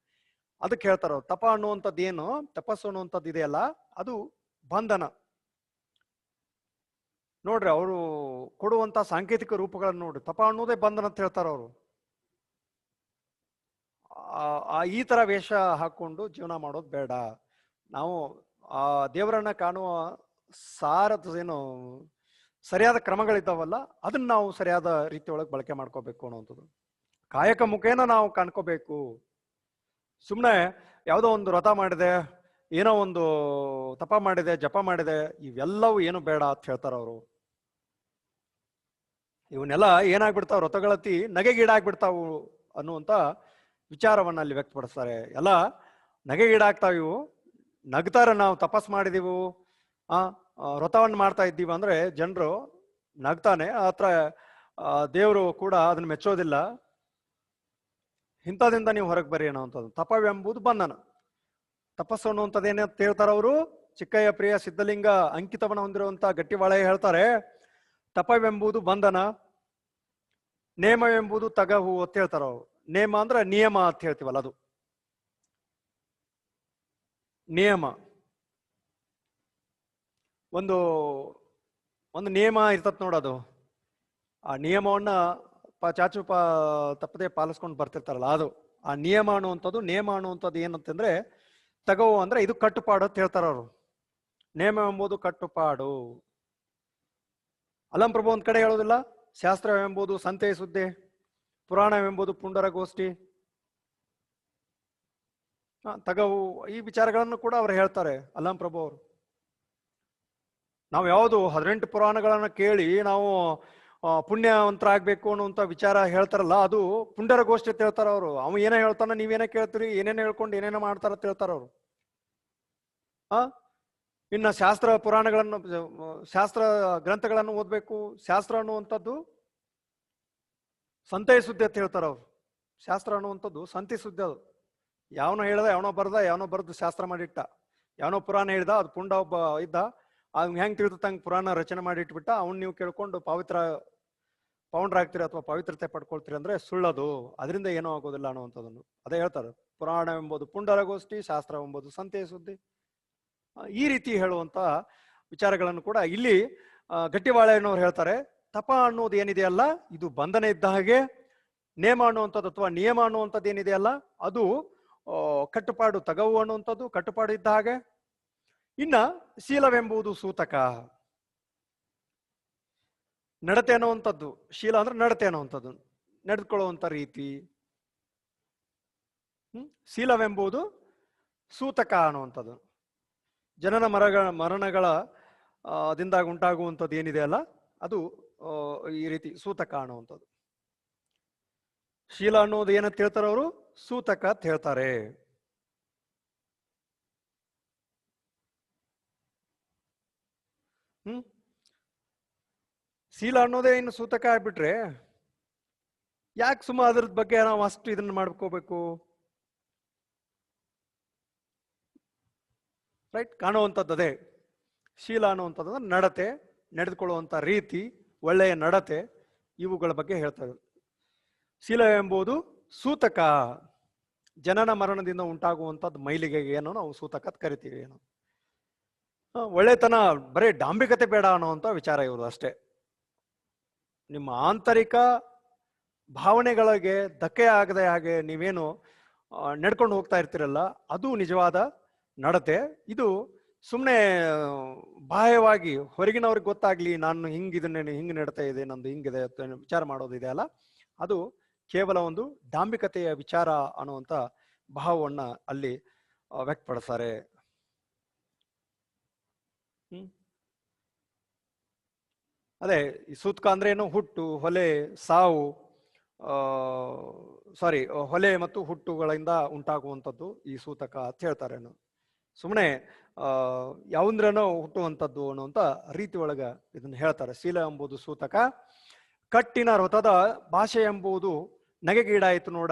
ಅದಕ್ಕೆ ಹೇಳ್ತಾರ. ತಪ ಅನ್ನುವಂಥದ್ದು ಏನು, ತಪಸ್ಸು ಅನ್ನುವಂಥದ್ದು ಇದೆಯಲ್ಲ, ಅದು ಬಂಧನ. ನೋಡ್ರಿ ಅವರು ಕೊಡುವಂತ ಸಾಂಕೇತಿಕ ರೂಪಗಳನ್ನು ನೋಡ್ರಿ. ತಪ ಅನ್ನೋದೇ ಬಂಧನ ಅಂತ ಹೇಳ್ತಾರ ಅವರು. ಈ ತರ ವೇಷ ಹಾಕೊಂಡು ಜೀವನ ಮಾಡೋದು ಬೇಡ. ನಾವು ಆ ದೇವರನ್ನ ಕಾಣುವ ಏನು ಸರಿಯಾದ ಕ್ರಮಗಳಿದ್ದಾವಲ್ಲ, ಅದನ್ನ ನಾವು ಸರಿಯಾದ ರೀತಿಯೊಳಗೆ ಬಳಕೆ ಮಾಡ್ಕೋಬೇಕು ಅನ್ನುವಂಥದ್ದು. ಕಾಯಕ ಮುಖೇನ ನಾವು ಕಾಣ್ಕೋಬೇಕು. ಸುಮ್ಮನೆ ಯಾವುದೋ ಒಂದು ವ್ರತ ಮಾಡಿದೆ, ಏನೋ ಒಂದು ತಪ ಮಾಡಿದೆ, ಜಪ ಮಾಡಿದೆ, ಇವೆಲ್ಲವೂ ಏನು ಬೇಡ ಅಂತ ಹೇಳ್ತಾರ ಅವರು. ಇವನ್ನೆಲ್ಲ ಏನಾಗ್ಬಿಡ್ತಾವ, ವ್ರತಗಳತಿ ನಗೆಗೀಡಾಗ್ಬಿಡ್ತಾವು ಅನ್ನುವಂತ ವಿಚಾರವನ್ನ ಅಲ್ಲಿ ವ್ಯಕ್ತಪಡಿಸ್ತಾರೆ. ಎಲ್ಲ ನಗೆಗೀಡಾಗ್ತಾವ ಇವು. ನಗ್ತಾರೆ. ನಾವು ತಪಸ್ ಮಾಡಿದೀವು, ವ್ರತವನ್ನು ಮಾಡ್ತಾ ಇದ್ದೀವಿ ಅಂದ್ರೆ ಜನರು ನಗ್ತಾನೆ. ಆತ್ರ ದೇವರು ಕೂಡ ಅದನ್ನ ಮೆಚ್ಚೋದಿಲ್ಲ. ಇಂಥದಿಂದ ನೀವು ಹೊರಗೆ ಬರ್ರಿ ಅನ್ನೋವಂಥದ್ದು. ತಪವೆಂಬುದು ಬಂಧನ. ತಪಸ್ಸು ಅನ್ನುವಂಥದ್ದು ಏನಂತ ಹೇಳ್ತಾರ ಅವರು. ಚಿಕ್ಕಯ್ಯ ಪ್ರಿಯ ಸಿದ್ಧಲಿಂಗ ಅಂಕಿತವನ್ನ ಹೊಂದಿರುವಂತ ಗಟ್ಟಿವಾಳೆ ಹೇಳ್ತಾರೆ, ತಪವೆಂಬುದು ಬಂಧನ, ನೇಮವೆಂಬುದು ತಗಹು ಅಂತ ಹೇಳ್ತಾರ ಅವರು. ನೇಮ ಅಂದ್ರೆ ನಿಯಮ ಅಂತ ಹೇಳ್ತೀವಲ್ಲ, ಅದು ನಿಯಮ. ಒಂದು ನಿಯಮ ಇರ್ತತ್ ನೋಡೋದು. ಆ ನಿಯಮವನ್ನ ಚಾಚು ತಪ್ಪದೆ ಪಾಲಿಸ್ಕೊಂಡು ಬರ್ತಿರ್ತಾರಲ್ಲ, ಅದು ಆ ನಿಯಮ ಅನ್ನುವಂಥದ್ದು. ನೇಮ ಅನ್ನುವಂಥದ್ದು ಏನಂತಂದ್ರೆ ತಗವು ಅಂದ್ರೆ ಇದು ಕಟ್ಟುಪಾಡು ಅಂತ ಹೇಳ್ತಾರ ಅವರು. ನೇಮ ಎಂಬುದು ಕಟ್ಟುಪಾಡು. ಅಲಂಪ್ರಭು ಒಂದ್ ಕಡೆ ಹೇಳೋದಿಲ್ಲ, ಶಾಸ್ತ್ರವೆಂಬುದು ಸಂತೆ ಸುದ್ದಿ, ಪುರಾಣವೆಂಬುದು ಪುಂಡರಗೋಷ್ಠಿ, ತಗವು, ಈ ವಿಚಾರಗಳನ್ನು ಕೂಡ ಅವ್ರು ಹೇಳ್ತಾರೆ ಅಲಂಪ್ರಭು ಅವರು. ನಾವು ಯಾವುದು 18 ಪುರಾಣಗಳನ್ನ ಕೇಳಿ ನಾವು ಪುಣ್ಯವಂತರಾಗ್ಬೇಕು ಅನ್ನುವಂತ ವಿಚಾರ ಹೇಳ್ತಾರಲ್ಲ, ಅದು ಪುಂಡರಗೋಷ್ಠಿ ಅಂತ ಹೇಳ್ತಾರ ಅವರು. ಅವ ಏನೇ ಹೇಳ್ತಾನ, ನೀವೇನೇ ಕೇಳ್ತೀರಿ, ಏನೇನೋ ಹೇಳ್ಕೊಂಡು ಏನೇನೋ ಮಾಡ್ತಾರ ಅಂತ ಹೇಳ್ತಾರ ಅವರು. ಇನ್ನ ಶಾಸ್ತ್ರ ಪುರಾಣಗಳನ್ನು, ಶಾಸ್ತ್ರ ಗ್ರಂಥಗಳನ್ನು ಓದ್ಬೇಕು. ಶಾಸ್ತ್ರ ಅನ್ನುವಂಥದ್ದು ಸಂತೆ ಸುದ್ದಿ ಅಂತ ಹೇಳ್ತಾರ ಅವ್ರು. ಶಾಸ್ತ್ರ ಅನ್ನುವಂಥದ್ದು ಸಂತೆ ಸುದ್ದಿ. ಅದು ಯಾವನೋ ಹೇಳ್ದ, ಯಾವನೋ ಬರ್ದು ಶಾಸ್ತ್ರ ಮಾಡಿಟ್ಟ. ಯಾವನೋ ಪುರಾಣ ಹೇಳ್ದ, ಅದು ಪುಂಡ ಒಬ್ಬ ಇದ್ದ, ಅವ್ನ್ ಹೆಂಗ್ ತಿಳಿದಂಗೆ ಪುರಾಣ ರಚನೆ ಮಾಡಿ ಇಟ್ಬಿಟ್ಟ. ಅವ್ನ್ ನೀವು ಕೇಳ್ಕೊಂಡು ಪೌಂಡ್ರಾಗ್ತೀರಿ ಅಥವಾ ಪವಿತ್ರತೆ ಪಡ್ಕೊಳ್ತೀರಿ ಅಂದ್ರೆ ಸುಳ್ಳದು. ಅದರಿಂದ ಏನೂ ಆಗೋದಿಲ್ಲ ಅನ್ನುವಂಥದ್ದನ್ನು ಅದೇ ಹೇಳ್ತಾರೆ. ಪುರಾಣವೆಂಬುದು ಪುಂಡರಗೋಷ್ಠಿ, ಶಾಸ್ತ್ರವೆಂಬುದು ಸಂತೆ ಸುದ್ದಿ. ಈ ರೀತಿ ಹೇಳುವಂತ ವಿಚಾರಗಳನ್ನು ಕೂಡ ಇಲ್ಲಿ ಗಟ್ಟಿವಾಳೆಯನ್ನವ್ರು ಹೇಳ್ತಾರೆ. ತಪ ಅನ್ನೋದು ಏನಿದೆಯಲ್ಲ, ಇದು ಬಂಧನ ಇದ್ದ ಹಾಗೆ. ನೇಮ ಅನ್ನುವಂಥದ್ದು ಅಥವಾ ನಿಯಮ ಅನ್ನುವಂಥದ್ದು ಏನಿದೆಯಲ್ಲ, ಅದು ಕಟ್ಟುಪಾಡು, ತಗವು ಅನ್ನುವಂಥದ್ದು ಕಟ್ಟುಪಾಡು ಇದ್ದ ಹಾಗೆ. ಇನ್ನ ಶೀಲವೆಂಬುದು ಸೂತಕ, ನಡತೆ ಅನ್ನುವಂಥದ್ದು. ಶೀಲ ಅಂದ್ರೆ ನಡತೆ ಅನ್ನುವಂಥದ್ದು, ನಡೆದುಕೊಳ್ಳುವಂತ ರೀತಿ. ಶೀಲವೆಂಬುದು ಸೂತಕ ಅನ್ನುವಂಥದ್ದು. ಜನನ ಮರಣಗಳ ದಿಂದಾಗ ಉಂಟಾಗುವಂಥದ್ದು ಏನಿದೆ ಅಲ್ಲ, ಅದು ಈ ರೀತಿ ಸೂತಕ ಅನ್ನುವಂಥದ್ದು. ಶೀಲ ಅನ್ನೋದು ಏನಂತ ಹೇಳ್ತಾರೆ ಅವರು, ಸೂತಕ ಅಂತ ಹೇಳ್ತಾರೆ. ಶೀಲ ಅನ್ನೋದೇ ಇನ್ನು ಸೂತಕ ಆಗ್ಬಿಟ್ರೆ ಯಾಕೆ ಸುಮ್ಮ ಅದ್ರದ್ ಬಗ್ಗೆ ನಾವು ಅಷ್ಟು ಇದನ್ನ ಮಾಡ್ಕೋಬೇಕು? ರೈಟ್, ಕಾಣುವಂಥದ್ದು ಅದೇ ಶೀಲ ಅನ್ನುವಂಥದ್ದು. ನಡತೆ, ನಡೆದುಕೊಳ್ಳುವಂತ ರೀತಿ, ಒಳ್ಳೆಯ ನಡತೆ, ಇವುಗಳ ಬಗ್ಗೆ ಹೇಳ್ತಾರೆ. ಶೀಲ ಎಂಬುದು ಸೂತಕ, ಜನನ ಮರಣದಿಂದ ಉಂಟಾಗುವಂಥದ್ದು ಮೈಲಿಗೆಗೆ ಏನೋ ನಾವು ಸೂತಕ ಅಂತ ಕರಿತೀವಿ. ಏನು ಒಳ್ಳೆತನ ಬರೀ ಡಾಂಬಿಕತೆ ಬೇಡ ಅನ್ನೋವಂಥ ವಿಚಾರ ಇವರು ಅಷ್ಟೇ. ನಿಮ್ಮ ಆಂತರಿಕ ಭಾವನೆಗಳಿಗೆ ಧಕ್ಕೆ ಆಗದೆ ಹಾಗೆ ನೀವೇನು ನಡ್ಕೊಂಡು ಹೋಗ್ತಾ ಇರ್ತೀರಲ್ಲ, ಅದು ನಿಜವಾದ ನಡತೆ. ಇದು ಸುಮ್ಮನೆ ಬಾಹ್ಯವಾಗಿ ಹೊರಗಿನವ್ರಿಗೆ ಗೊತ್ತಾಗ್ಲಿ ನಾನು ಹಿಂಗಿದನ್ನೇ, ಹಿಂಗೆ ನಡೀತಾ ಇದೆ, ನಂದು ಹಿಂಗಿದೆ ಅಂತ ವಿಚಾರ ಮಾಡೋದಿದೆ ಅಲ್ಲ, ಅದು ಕೇವಲ ಒಂದು ಡಾಂಬಿಕತೆಯ ವಿಚಾರ ಅನ್ನುವಂಥ ಭಾವವನ್ನ ಅಲ್ಲಿ ವ್ಯಕ್ತಪಡಿಸ್ತಾರೆ. ಅದೇ ಈ ಸೂತಕ ಅಂದ್ರೆ ಏನು, ಹುಟ್ಟು, ಹೊಲೆ, ಸಾವು, ಹೊಲೆ ಮತ್ತು ಹುಟ್ಟುಗಳಿಂದ ಉಂಟಾಗುವಂಥದ್ದು ಈ ಸೂತಕ ಅಂತ ಹೇಳ್ತಾರೆ. ಸುಮ್ಮನೆ ಯಾವಂದ್ರೇನೋ ಹುಟ್ಟುವಂಥದ್ದು ಅನ್ನುವಂಥ ರೀತಿ ಒಳಗ ಇದನ್ನ ಹೇಳ್ತಾರೆ. ಶೀಲ ಎಂಬುದು ಸೂತಕ, ಕಟ್ಟಿನ ವ್ರತದ ಭಾಷೆ ಎಂಬುದು ನಗೆಗೀಡಾಯಿತು ನೋಡ.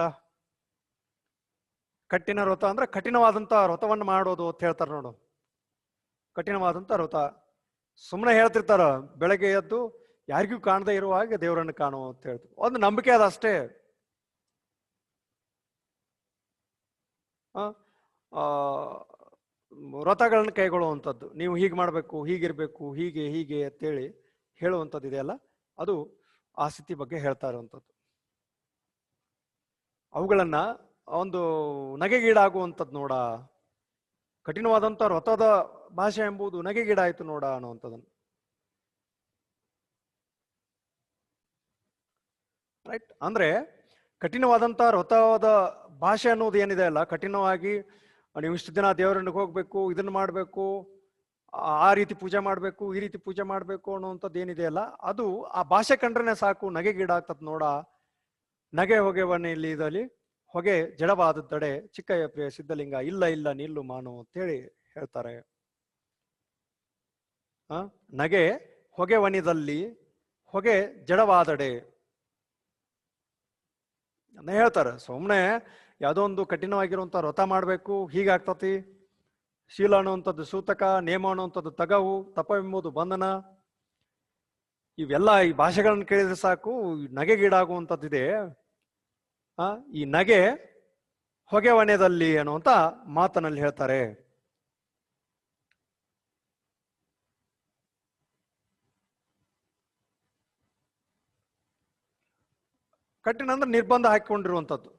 ಕಟ್ಟಿನ ವ್ರತ ಅಂದ್ರೆ ಕಠಿಣವಾದಂಥ ವ್ರತವನ್ನು ಮಾಡೋದು ಅಂತ ಹೇಳ್ತಾರೆ ನೋಡು. ಕಠಿಣವಾದಂಥ ವ್ರತ ಸುಮ್ಮನೆ ಹೇಳ್ತಿರ್ತಾರ, ಬೆಳಗ್ಗೆ ಎದ್ದು ಯಾರಿಗೂ ಕಾಣದೇ ಇರುವ ಹಾಗೆ ದೇವರನ್ನು ಕಾಣುವ ಅಂತ ಹೇಳ್ತಾರೆ. ಒಂದು ನಂಬಿಕೆ ಅದ ಅಷ್ಟೇ. ವ್ರತಗಳನ್ನ ಕೈಗೊಳ್ಳುವಂಥದ್ದು, ನೀವು ಹೀಗೆ ಮಾಡ್ಬೇಕು, ಹೀಗಿರ್ಬೇಕು, ಹೀಗೆ ಹೀಗೆ ಅಂತೇಳಿ ಹೇಳುವಂಥದ್ದು ಇದೆಯಲ್ಲ, ಅದು ಆ ಸ್ಥಿತಿ ಬಗ್ಗೆ ಹೇಳ್ತಾ ಇರುವಂಥದ್ದು. ಅವುಗಳನ್ನ ಒಂದು ನಗೆಗೀಡಾಗುವಂಥದ್ದು ನೋಡ. ಕಠಿಣವಾದಂಥ ವ್ರತದ ಭಾಷೆ ಎಂಬುದು ನಗೆಗೀಡಾಯ್ತು ನೋಡ ಅನ್ನುವಂಥದ್ದನ್ನು. ರೈಟ್, ಅಂದ್ರೆ ಕಠಿಣವಾದಂಥ ವ್ರತದ ಭಾಷೆ ಅನ್ನೋದು ಏನಿದೆ ಅಲ್ಲ, ಕಠಿಣವಾಗಿ ನೀವು ಇಷ್ಟು ದಿನ ದೇವರನ್ನ ಹೋಗ್ಬೇಕು, ಇದನ್ನ ಮಾಡ್ಬೇಕು, ಆ ರೀತಿ ಪೂಜೆ ಮಾಡ್ಬೇಕು, ಈ ರೀತಿ ಪೂಜೆ ಮಾಡ್ಬೇಕು ಅನ್ನುವಂಥದ್ದು ಏನಿದೆ ಅಲ್ಲ, ಅದು ಆ ಭಾಷೆ ಕಂಡ್ರೆ ಸಾಕು ನಗೆಗೀಡಾಗ್ತದ ನೋಡ. ನಗೆ ಹೊಗೆವನ್ನ ಇಲ್ಲಿ ಇದಲ್ಲಿ ಹೊಗೆ ಜಡವಾದದ್ದಡೆ ಚಿಕ್ಕಯ್ಯ ಪ್ರಿಯ ಸಿದ್ಧಲಿಂಗ, ಇಲ್ಲ ಇಲ್ಲ ನಿಲ್ಲು ಮಾನು ಅಂತೇಳಿ ಹೇಳ್ತಾರೆ. ನಗೆ ಹೊಗೆವನಿದಲ್ಲಿ ಹೊಗೆ ಜಡವಾದಡೆ ಅಂತ ಹೇಳ್ತಾರೆ. ಸುಮ್ಮನೆ ಯಾವುದೋ ಒಂದು ಕಠಿಣವಾಗಿರುವಂಥ ವ್ರತ ಮಾಡ್ಬೇಕು, ಹೀಗಾಗ್ತತಿ, ಶೀಲ ಅನ್ನುವಂಥದ್ದು ಸೂತಕ, ನೇಮ ಅನ್ನುವಂಥದ್ದು ತಗವು, ತಪವೆಂಬುದು ಬಂಧನ, ಇವೆಲ್ಲ ಈ ಭಾಷೆಗಳನ್ನ ಕೇಳಿದ್ರೆ ಸಾಕು ನಗೆಗೀಡಾಗುವಂಥದ್ದಿದೆ. ಈ ನಗೆ ಹೊಗೆವನೆದಲ್ಲಿ ಅನ್ನುವಂಥ ಮಾತನಲ್ಲಿ ಹೇಳ್ತಾರೆ. ಕಠಿಣ ಅಂದ್ರೆ ನಿರ್ಬಂಧ ಹಾಕೊಂಡಿರುವಂಥದ್ದು.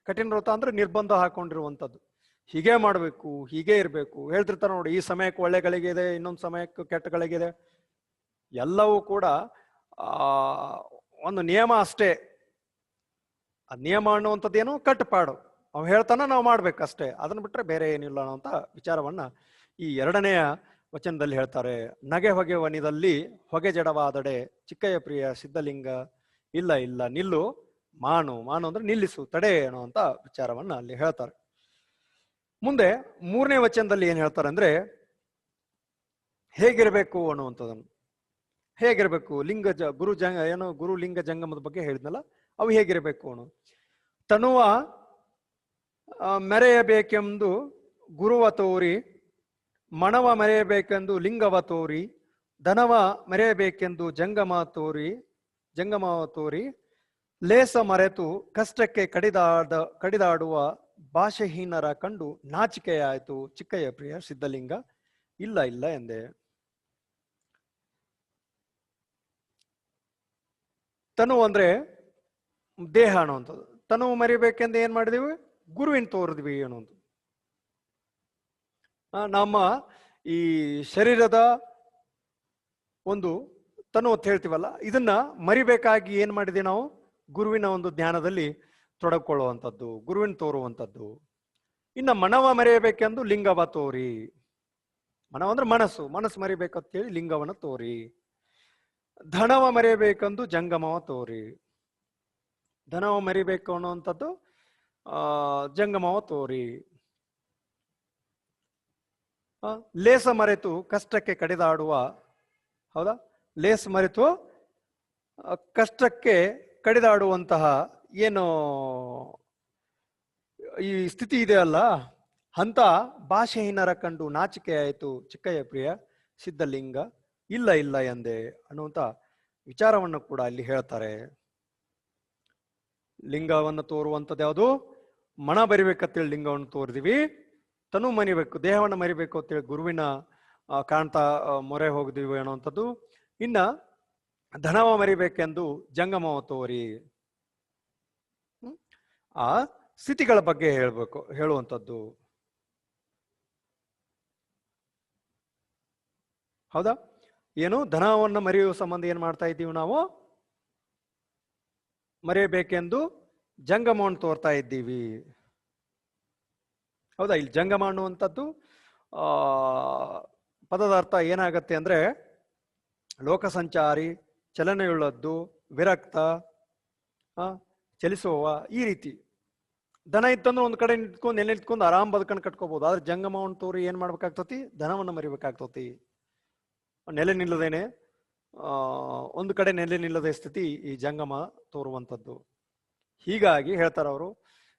ಕಠಿಣ ವ್ರತ ಅಂದ್ರೆ ನಿರ್ಬಂಧ ಹಾಕೊಂಡಿರುವಂಥದ್ದು. ಹೀಗೆ ಮಾಡ್ಬೇಕು, ಹೀಗೆ ಇರ್ಬೇಕು ಹೇಳ್ತಿರ್ತಾರೆ ನೋಡಿ. ಈ ಸಮಯಕ್ಕೆ ಒಳ್ಳೆ ಗಳಿಗೆ ಇದೆ, ಇನ್ನೊಂದು ಸಮಯಕ್ಕೆ ಕೆಟ್ಟ ಗಳಿಗಿದೆ. ಎಲ್ಲವೂ ಕೂಡ ಒಂದು ನಿಯಮ ಅಷ್ಟೇ. ಆ ನಿಯಮ ಅನ್ನುವಂಥದ್ದೇನು ಕಟ್ಟುಪಾಡು, ಅವ್ ಹೇಳ್ತಾನ ನಾವು ಮಾಡ್ಬೇಕಷ್ಟೇ, ಅದನ್ನ ಬಿಟ್ರೆ ಬೇರೆ ಏನಿಲ್ಲ ಅನ್ನೋಂಥ ವಿಚಾರವನ್ನ ಈ 2ನೆಯ ವಚನದಲ್ಲಿ ಹೇಳ್ತಾರೆ. ನಗೆ ಹೊಗೆ ವನಿದಲ್ಲಿ ಹೊಗೆ ಜಡವಾದಡೆ ಚಿಕ್ಕಯ್ಯ ಪ್ರಿಯ ಸಿದ್ಧಲಿಂಗ, ಇಲ್ಲ ಇಲ್ಲ ನಿಲ್ಲು ಮಾನು, ಮಾನು ಅಂದ್ರೆ ನಿಲ್ಲಿಸು, ತಡೆ ಅನ್ನುವಂಥ ವಿಚಾರವನ್ನ ಅಲ್ಲಿ ಹೇಳ್ತಾರೆ. ಮುಂದೆ 3ನೇ ವಚನದಲ್ಲಿ ಏನ್ ಹೇಳ್ತಾರೆ ಅಂದ್ರೆ ಹೇಗಿರ್ಬೇಕು ಅನ್ನುವಂಥದ್ದನ್ನು. ಹೇಗಿರ್ಬೇಕು, ಲಿಂಗ ಗುರು ಲಿಂಗ ಜಂಗಮದ ಬಗ್ಗೆ ಹೇಳಿದ್ನಲ್ಲ, ಅವು ಹೇಗಿರ್ಬೇಕು ಅನ್ನೋ. ತನುವ ಮೆರೆಯಬೇಕೆಂದು ಗುರುವ ತೋರಿ, ಮಣವ ಮೆರೆಯಬೇಕೆಂದು ಲಿಂಗವ ತೋರಿ, ಧನವ ಮೆರೆಯಬೇಕೆಂದು ಜಂಗಮ ತೋರಿ, ಲೇಸ ಮರೆತು ಕಷ್ಟಕ್ಕೆ ಕಡಿದಾಡುವ ಭಾಷೆಹೀನರ ಕಂಡು ನಾಚಿಕೆಯಾಯಿತು ಚಿಕ್ಕಯ್ಯ ಪ್ರಿಯ ಸಿದ್ಧಲಿಂಗ, ಇಲ್ಲ ಇಲ್ಲ ಎಂದೆ. ತನು ಅಂದ್ರೆ ದೇಹ ಅನ್ನುವಂಥದ್ದು. ತನು ಮರಿಬೇಕೆಂದು ಏನ್ ಮಾಡಿದೀವಿ, ಗುರುವಿನ ತೋರಿದ್ವಿ ಅನ್ನೋದು. ನಮ್ಮ ಈ ಶರೀರದ ಒಂದು ತನು ಅಂತ ಹೇಳ್ತೀವಲ್ಲ, ಇದನ್ನ ಮರಿಬೇಕಾಗಿ ಏನ್ ಮಾಡಿದೀವಿ ನಾವು, ಗುರುವಿನ ಒಂದು ಜ್ಞಾನದಲ್ಲಿ ತೊಡಗಿಕೊಳ್ಳುವಂಥದ್ದು, ಗುರುವಿನ ತೋರುವಂಥದ್ದು. ಇನ್ನು ಮನವ ಮರೆಯಬೇಕೆಂದು ಲಿಂಗವ ತೋರಿ, ಮನವ ಅಂದ್ರೆ ಮನಸ್ಸು ಮರಿಬೇಕಂತೇಳಿ ಲಿಂಗವನ್ನ ತೋರಿ. ಧನವ ಮರೆಯಬೇಕೆಂದು ಜಂಗಮವ ತೋರಿ, ಧನವ ಮರಿಬೇಕು ಅನ್ನುವಂಥದ್ದು ಜಂಗಮವ ತೋರಿ. ಲೇಸ ಮರೆತು ಕಷ್ಟಕ್ಕೆ ಕಡಿದಾಡುವ, ಹೌದಾ, ಲೇಸ್ ಮರೆತು ಕಷ್ಟಕ್ಕೆ ಕಡಿದಾಡುವಂತಹ ಏನು ಈ ಸ್ಥಿತಿ ಇದೆ ಅಲ್ಲ, ಅಂತ ಭಾಷೆಹೀನರ ಕಂಡು ನಾಚಿಕೆ ಆಯಿತು ಚಿಕ್ಕಯ್ಯ ಪ್ರಿಯ ಸಿದ್ಧಲಿಂಗ, ಇಲ್ಲ ಇಲ್ಲ ಎಂದೆ ಅನ್ನುವಂಥ ವಿಚಾರವನ್ನು ಕೂಡ ಅಲ್ಲಿ ಹೇಳ್ತಾರೆ. ಲಿಂಗವನ್ನು ತೋರುವಂಥದ್ದು ಯಾವುದು, ಮನ ಬರಿಬೇಕಂತೇಳಿ ಲಿಂಗವನ್ನು ತೋರಿದಿವಿ. ತನು ಮರಿಬೇಕು, ದೇಹವನ್ನು ಮರಿಬೇಕು ಅಂತೇಳಿ ಗುರುವಿನ ಕಾಣ್ತಾ ಮೊರೆ ಹೋಗಿದೀವಿ ಅನ್ನುವಂಥದ್ದು. ಇನ್ನ ಧನವ ಮರಿಬೇಕೆಂದು ಜಂಗಮವ ತೋರಿ, ಆ ಸ್ಥಿತಿಗಳ ಬಗ್ಗೆ ಹೇಳುವಂಥದ್ದು. ಹೌದಾ? ಏನು ಧನವನ್ನು ಮರೆಯುವ ಸಂಬಂಧ ಏನ್ ಮಾಡ್ತಾ ಇದ್ದೀವಿ ನಾವು? ಮರೆಯಬೇಕೆಂದು ಜಂಗಮವನ್ನು ತೋರ್ತಾ ಇದ್ದೀವಿ. ಹೌದಾ? ಇಲ್ಲಿ ಜಂಗಮ ಅನ್ನುವಂಥದ್ದು ಪದದ ಅರ್ಥ ಏನಾಗತ್ತೆ ಅಂದ್ರೆ ಲೋಕ ಸಂಚಾರಿ, ಚಲನೆಯುಳ್ಳದ್ದು, ವಿರಕ್ತ, ಚಲಿಸುವ, ಈ ರೀತಿ. ದನ ಇತ್ತಂದ್ರೆ ಒಂದ್ ಕಡೆ ನಿಂತ್ಕೊಂಡು ನೆಲೆ ನಿಂತ್ಕೊಂಡು ಆರಾಮ್ ಬದುಕನ್ನು ಕಟ್ಕೋಬಹುದು. ಆದ್ರೆ ಜಂಗಮವನ್ನು ತೋರಿ ಏನ್ ಮಾಡ್ಬೇಕಾಗ್ತತಿ? ಧನವನ್ನು ಮರಿಬೇಕಾಗ್ತತಿ. ನೆಲೆ ನಿಲ್ಲದೇನೆ ಒಂದು ಕಡೆ ನೆಲೆ ನಿಲ್ಲದ ಸ್ಥಿತಿ ಈ ಜಂಗಮ ತೋರುವಂಥದ್ದು. ಹೀಗಾಗಿ ಹೇಳ್ತಾರ ಅವರು,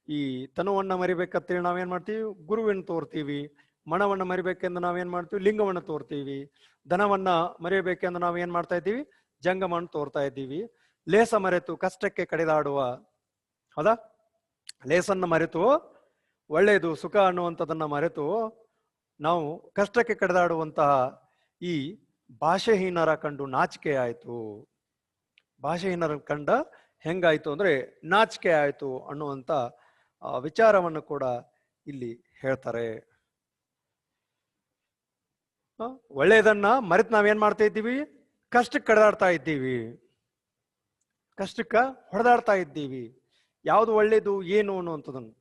ಈ ತನುವನ್ನ ಮರಿಬೇಕಂತೇಳಿ ನಾವೇನ್ ಮಾಡ್ತೀವಿ? ಗುರುವಿನ ತೋರ್ತೀವಿ. ಮನವನ್ನ ಮರಿಬೇಕೆಂದು ನಾವೇನ್ ಮಾಡ್ತೀವಿ? ಲಿಂಗವನ್ನ ತೋರ್ತೀವಿ. ಧನವನ್ನ ಮರೆಯಬೇಕೆಂದು ನಾವು ಏನ್ ಮಾಡ್ತಾ ಇದ್ದೀವಿ? ಜಂಗಮವನ್ನು ತೋರ್ತಾ ಇದ್ದೀವಿ. ಲೇಸ ಮರೆತು ಕಷ್ಟಕ್ಕೆ ಕಡಿದಾಡುವ, ಹೌದಾ? ಲೇಸನ್ನ ಮರೆತು, ಒಳ್ಳೆಯದು ಸುಖ ಅನ್ನುವಂಥದ್ದನ್ನ ಮರೆತು ನಾವು ಕಷ್ಟಕ್ಕೆ ಕಡಿದಾಡುವಂತಹ ಈ ಭಾಷೆಹೀನರ ಕಂಡು ನಾಚಿಕೆ ಆಯ್ತು. ಭಾಷೆಹೀನರ ಕಂಡ ಹೆಂಗಾಯ್ತು ಅಂದ್ರೆ ನಾಚಿಕೆ ಆಯ್ತು ಅನ್ನುವಂತ ವಿಚಾರವನ್ನು ಕೂಡ ಇಲ್ಲಿ ಹೇಳ್ತಾರೆ. ಒಳ್ಳೆಯದನ್ನ ಮರೆತು ನಾವೇನ್ ಮಾಡ್ತಾ ಇದ್ದೀವಿ? ಕಷ್ಟಕ್ಕೆ ಕಡಿದಾಡ್ತಾ ಇದ್ದೀವಿ, ಕಷ್ಟಕ್ಕ ಹೊಡೆದಾಡ್ತಾ ಇದ್ದೀವಿ. ಯಾವುದು ಒಳ್ಳೇದು ಏನು ಅನ್ನುವಂಥದ್ದನ್ನು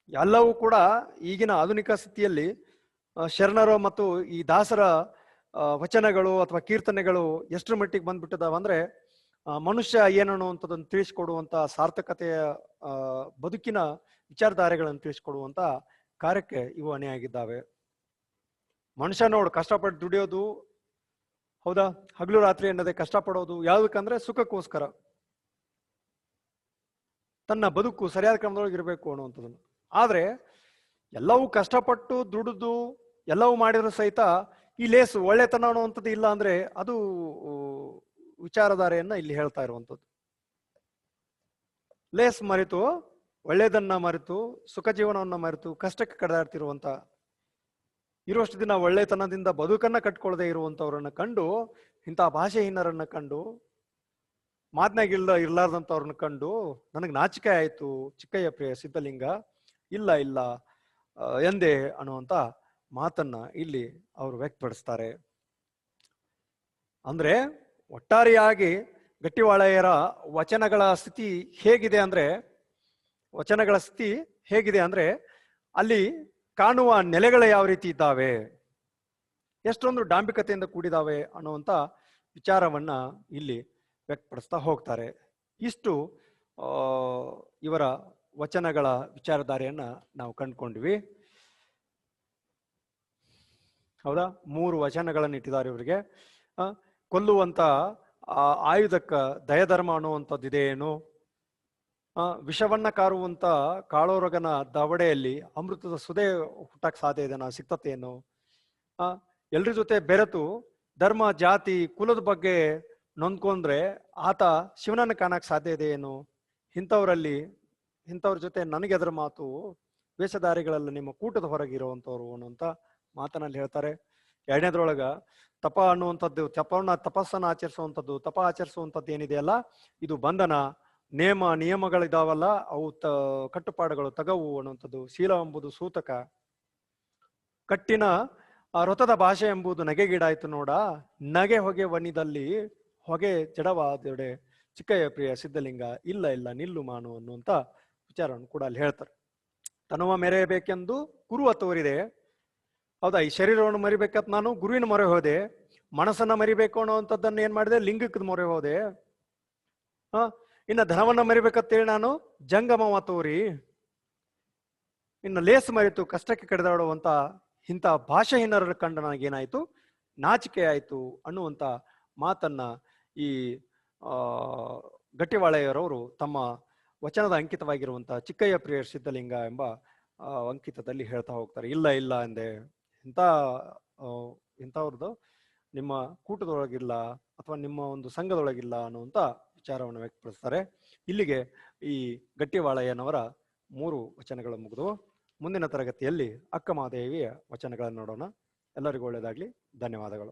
ಎಲ್ಲವೂ ಕೂಡ ಈಗಿನ ಆಧುನಿಕ ಸ್ಥಿತಿಯಲ್ಲಿ ಶರಣರು ಮತ್ತು ಈ ದಾಸರ ವಚನಗಳು ಅಥವಾ ಕೀರ್ತನೆಗಳು ಎಷ್ಟರ ಮಟ್ಟಿಗೆ ಬಂದ್ಬಿಟ್ಟಿದಾವ ಅಂದ್ರೆ ಮನುಷ್ಯ ಏನು ಅನ್ನುವಂಥದ್ದನ್ನು ತಿಳಿಸ್ಕೊಡುವಂತ ಸಾರ್ಥಕತೆಯ ಬದುಕಿನ ವಿಚಾರಧಾರೆಗಳನ್ನು ತಿಳಿಸ್ಕೊಡುವಂತ ಕಾರ್ಯಕ್ಕೆ ಇವು ಹೊಣೆಯಾಗಿದ್ದಾವೆ. ಮನುಷ್ಯ ನೋಡು ಕಷ್ಟಪಟ್ಟು ದುಡಿಯೋದು, ಹೌದಾ? ಹಗಲು ರಾತ್ರಿ ಎನ್ನದೆ ಕಷ್ಟಪಡೋದು ಯಾವ್ದಕ್ಕಂದ್ರೆ ಸುಖಕ್ಕೋಸ್ಕರ, ತನ್ನ ಬದುಕು ಸರಿಯಾದ ಕ್ರಮದೊಳಗೆ ಇರಬೇಕು ಅನ್ನುವಂಥದ್ದನ್ನು. ಆದ್ರೆ ಎಲ್ಲವೂ ಕಷ್ಟಪಟ್ಟು ದುಡಿದು ಎಲ್ಲವೂ ಮಾಡಿದ್ರು ಸಹಿತ ಈ ಲೇಸು ಒಳ್ಳೆತನ ಅನ್ನುವಂಥದ್ದು ಇಲ್ಲ ಅಂದ್ರೆ ಅದು ವಿಚಾರಧಾರೆಯನ್ನ ಇಲ್ಲಿ ಹೇಳ್ತಾ ಇರುವಂಥದ್ದು. ಲೇಸ್ ಮರೆತು, ಒಳ್ಳೆಯದನ್ನ ಮರೆತು, ಸುಖ ಜೀವನವನ್ನ ಮರೆತು ಕಷ್ಟಕ್ಕೆ ಕಡಿದಾಡ್ತಿರುವಂತ, ಇರುವಷ್ಟು ದಿನ ಒಳ್ಳೆತನದಿಂದ ಬದುಕನ್ನ ಕಟ್ಕೊಳ್ಳದೆ ಇರುವಂತವ್ರನ್ನ ಕಂಡು, ಇಂಥ ಭಾಷೆಹೀನರನ್ನ ಕಂಡು, ಮಾತನಾಗ ಇರ್ಲಾರ್ದಂಥವ್ರನ್ನ ಕಂಡು ನನಗೆ ನಾಚಿಕೆ ಆಯ್ತು ಚಿಕ್ಕಯ್ಯ ಪ್ರಿಯ ಸಿದ್ಧಲಿಂಗ, ಇಲ್ಲ ಇಲ್ಲ ಎಂದೇ ಅನ್ನುವಂತ ಮಾತನ್ನ ಇಲ್ಲಿ ಅವರು ವ್ಯಕ್ತಪಡಿಸ್ತಾರೆ. ಅಂದ್ರೆ ಒಟ್ಟಾರೆಯಾಗಿ ಗಟ್ಟಿವಾಳೆಯರ ವಚನಗಳ ಸ್ಥಿತಿ ಹೇಗಿದೆ ಅಂದ್ರೆ ಅಲ್ಲಿ ಕಾಣುವ ನೆಲೆಗಳು ಯಾವ ರೀತಿ ಇದ್ದಾವೆ, ಎಷ್ಟೊಂದು ಡಾಂಬಿಕತೆಯಿಂದ ಕೂಡಿದಾವೆ ಅನ್ನುವಂತ ವಿಚಾರವನ್ನ ಇಲ್ಲಿ ವ್ಯಕ್ತಪಡಿಸ್ತಾ ಹೋಗ್ತಾರೆ. ಇಷ್ಟು ಇವರ ವಚನಗಳ ವಿಚಾರಧಾರೆಯನ್ನ ನಾವು ಕಂಡುಕೊಂಡ್ವಿ. ಹೌದಾ? 3 ವಚನಗಳನ್ನು ಇಟ್ಟಿದ್ದಾರೆ ಇವರಿಗೆ. ಕೊಲ್ಲುವಂತ ಆಯುಧಕ್ಕ ದಯಧರ್ಮ ಅನ್ನುವಂಥದ್ದು ಇದೇನು? ವಿಷವನ್ನ ಕಾರುವಂತ ಕಾಳೋರಗನ ದವಡೆಯಲ್ಲಿ ಅಮೃತದ ಸುದೆ ಹುಟ್ಟಕ್ ಸಾಧ್ಯ ಇದೆನಾ? ಸಿಕ್ತತೇನು? ಎಲ್ರ ಜೊತೆ ಬೆರೆತು ಧರ್ಮ ಜಾತಿ ಕುಲದ ಬಗ್ಗೆ ನೊಂದ್ಕೊಂಡ್ರೆ ಆತ ಶಿವನನ್ನ ಕಾಣಕ್ ಸಾಧ್ಯ ಇದೆ ಏನು? ಇಂಥವ್ರ ಜೊತೆ ನನಗೆ ಅದರ ಮಾತು, ವೇಷಧಾರಿಗಳೆಲ್ಲ ನಿಮ್ಮ ಕೂಟದ ಹೊರಗಿರುವಂತವ್ರು ಅನ್ನುವಂತ ಮಾತನಲ್ಲಿ ಹೇಳ್ತಾರೆ. 2ನೇದ್ರೊಳಗ ತಪ ಅನ್ನುವಂಥದ್ದು, ತಪಸ್ಸನ್ನ ಆಚರಿಸುವಂಥದ್ದು, ತಪ ಆಚರಿಸುವಂಥದ್ದು ಏನಿದೆಯಲ್ಲ ಇದು ಬಂಧನ. ನಿಯಮಗಳಿದಾವಲ್ಲ ಅವು ಕಟ್ಟುಪಾಡುಗಳು ತಗವು ಅನ್ನುವಂಥದ್ದು. ಶೀಲ ಎಂಬುದು ಸೂತಕ, ಕಟ್ಟಿನ ರಥದ ಭಾಷೆ ಎಂಬುದು ನಗೆಗೀಡಾಯ್ತು ನೋಡ, ನಗೆ ಹೊಗೆ ವನಿದಲ್ಲಿ ಹೊಗೆ ಜಡವಾದೆಡೆ ಚಿಕ್ಕಯ್ಯ ಪ್ರಿಯ ಸಿದ್ಧಲಿಂಗ, ಇಲ್ಲ ಇಲ್ಲ ನಿಲ್ಲು ಮಾನು ಅನ್ನುವಂತ ವಿಚಾರವನ್ನು ಕೂಡ ಅಲ್ಲಿ ಹೇಳ್ತಾರೆ. ತನುವ ಮೆರೆಯಬೇಕೆಂದು ಗುರುವ ತೋರಿದೆ. ಹೌದಾ? ಈ ಶರೀರವನ್ನು ಮರಿಬೇಕಂತ ನಾನು ಗುರುವಿನ ಮೊರೆ ಹೋದೆ. ಮನಸ್ಸನ್ನ ಮರಿಬೇಕು ಅನ್ನೋವಂಥದ್ದನ್ನ ಏನ್ ಮಾಡಿದೆ? ಲಿಂಗಕ್ಕದ ಮೊರೆ ಹೋದೆ. ಇನ್ನ ಧನವನ್ನ ಮರಿಬೇಕಂತೇಳಿ ನಾನು ಜಂಗಮವ ತೋರಿ, ಇನ್ನು ಲೇಸ್ ಮರೆತು ಕಷ್ಟಕ್ಕೆ ಕಡಿದಾಡುವಂತ ಇಂಥ ಭಾಷಾಹೀನರ ಕಂಡ ನನಗೇನಾಯ್ತು? ನಾಚಿಕೆ ಆಯ್ತು ಅನ್ನುವಂತ ಮಾತನ್ನ ಈ ಗಟ್ಟಿವಾಳೆಯರವರು ತಮ್ಮ ವಚನದ ಅಂಕಿತವಾಗಿರುವಂತಹ ಚಿಕ್ಕಯ್ಯ ಪ್ರಿಯ ಸಿದ್ಧಲಿಂಗ ಎಂಬ ಅಂಕಿತದಲ್ಲಿ ಹೇಳ್ತಾ ಹೋಗ್ತಾರೆ. ಇಲ್ಲ ಇಲ್ಲ ಎಂದೆ, ಇಂಥವ್ರದ್ದು ನಿಮ್ಮ ಕೂಟದೊಳಗಿಲ್ಲ ಅಥವಾ ನಿಮ್ಮ ಒಂದು ಸಂಘದೊಳಗಿಲ್ಲ ಅನ್ನುವಂತ ವಿಚಾರವನ್ನು ವ್ಯಕ್ತಪಡಿಸ್ತಾರೆ. ಇಲ್ಲಿಗೆ ಈ ಗಟ್ಟಿವಾಳೆಯನವರ 3 ವಚನಗಳು ಮುಗಿದು ಮುಂದಿನ ತರಗತಿಯಲ್ಲಿ ಅಕ್ಕ ಮಹಾದೇವಿಯ ವಚನಗಳನ್ನು ನೋಡೋಣ. ಎಲ್ಲರಿಗೂ ಒಳ್ಳೆಯದಾಗಲಿ. ಧನ್ಯವಾದಗಳು.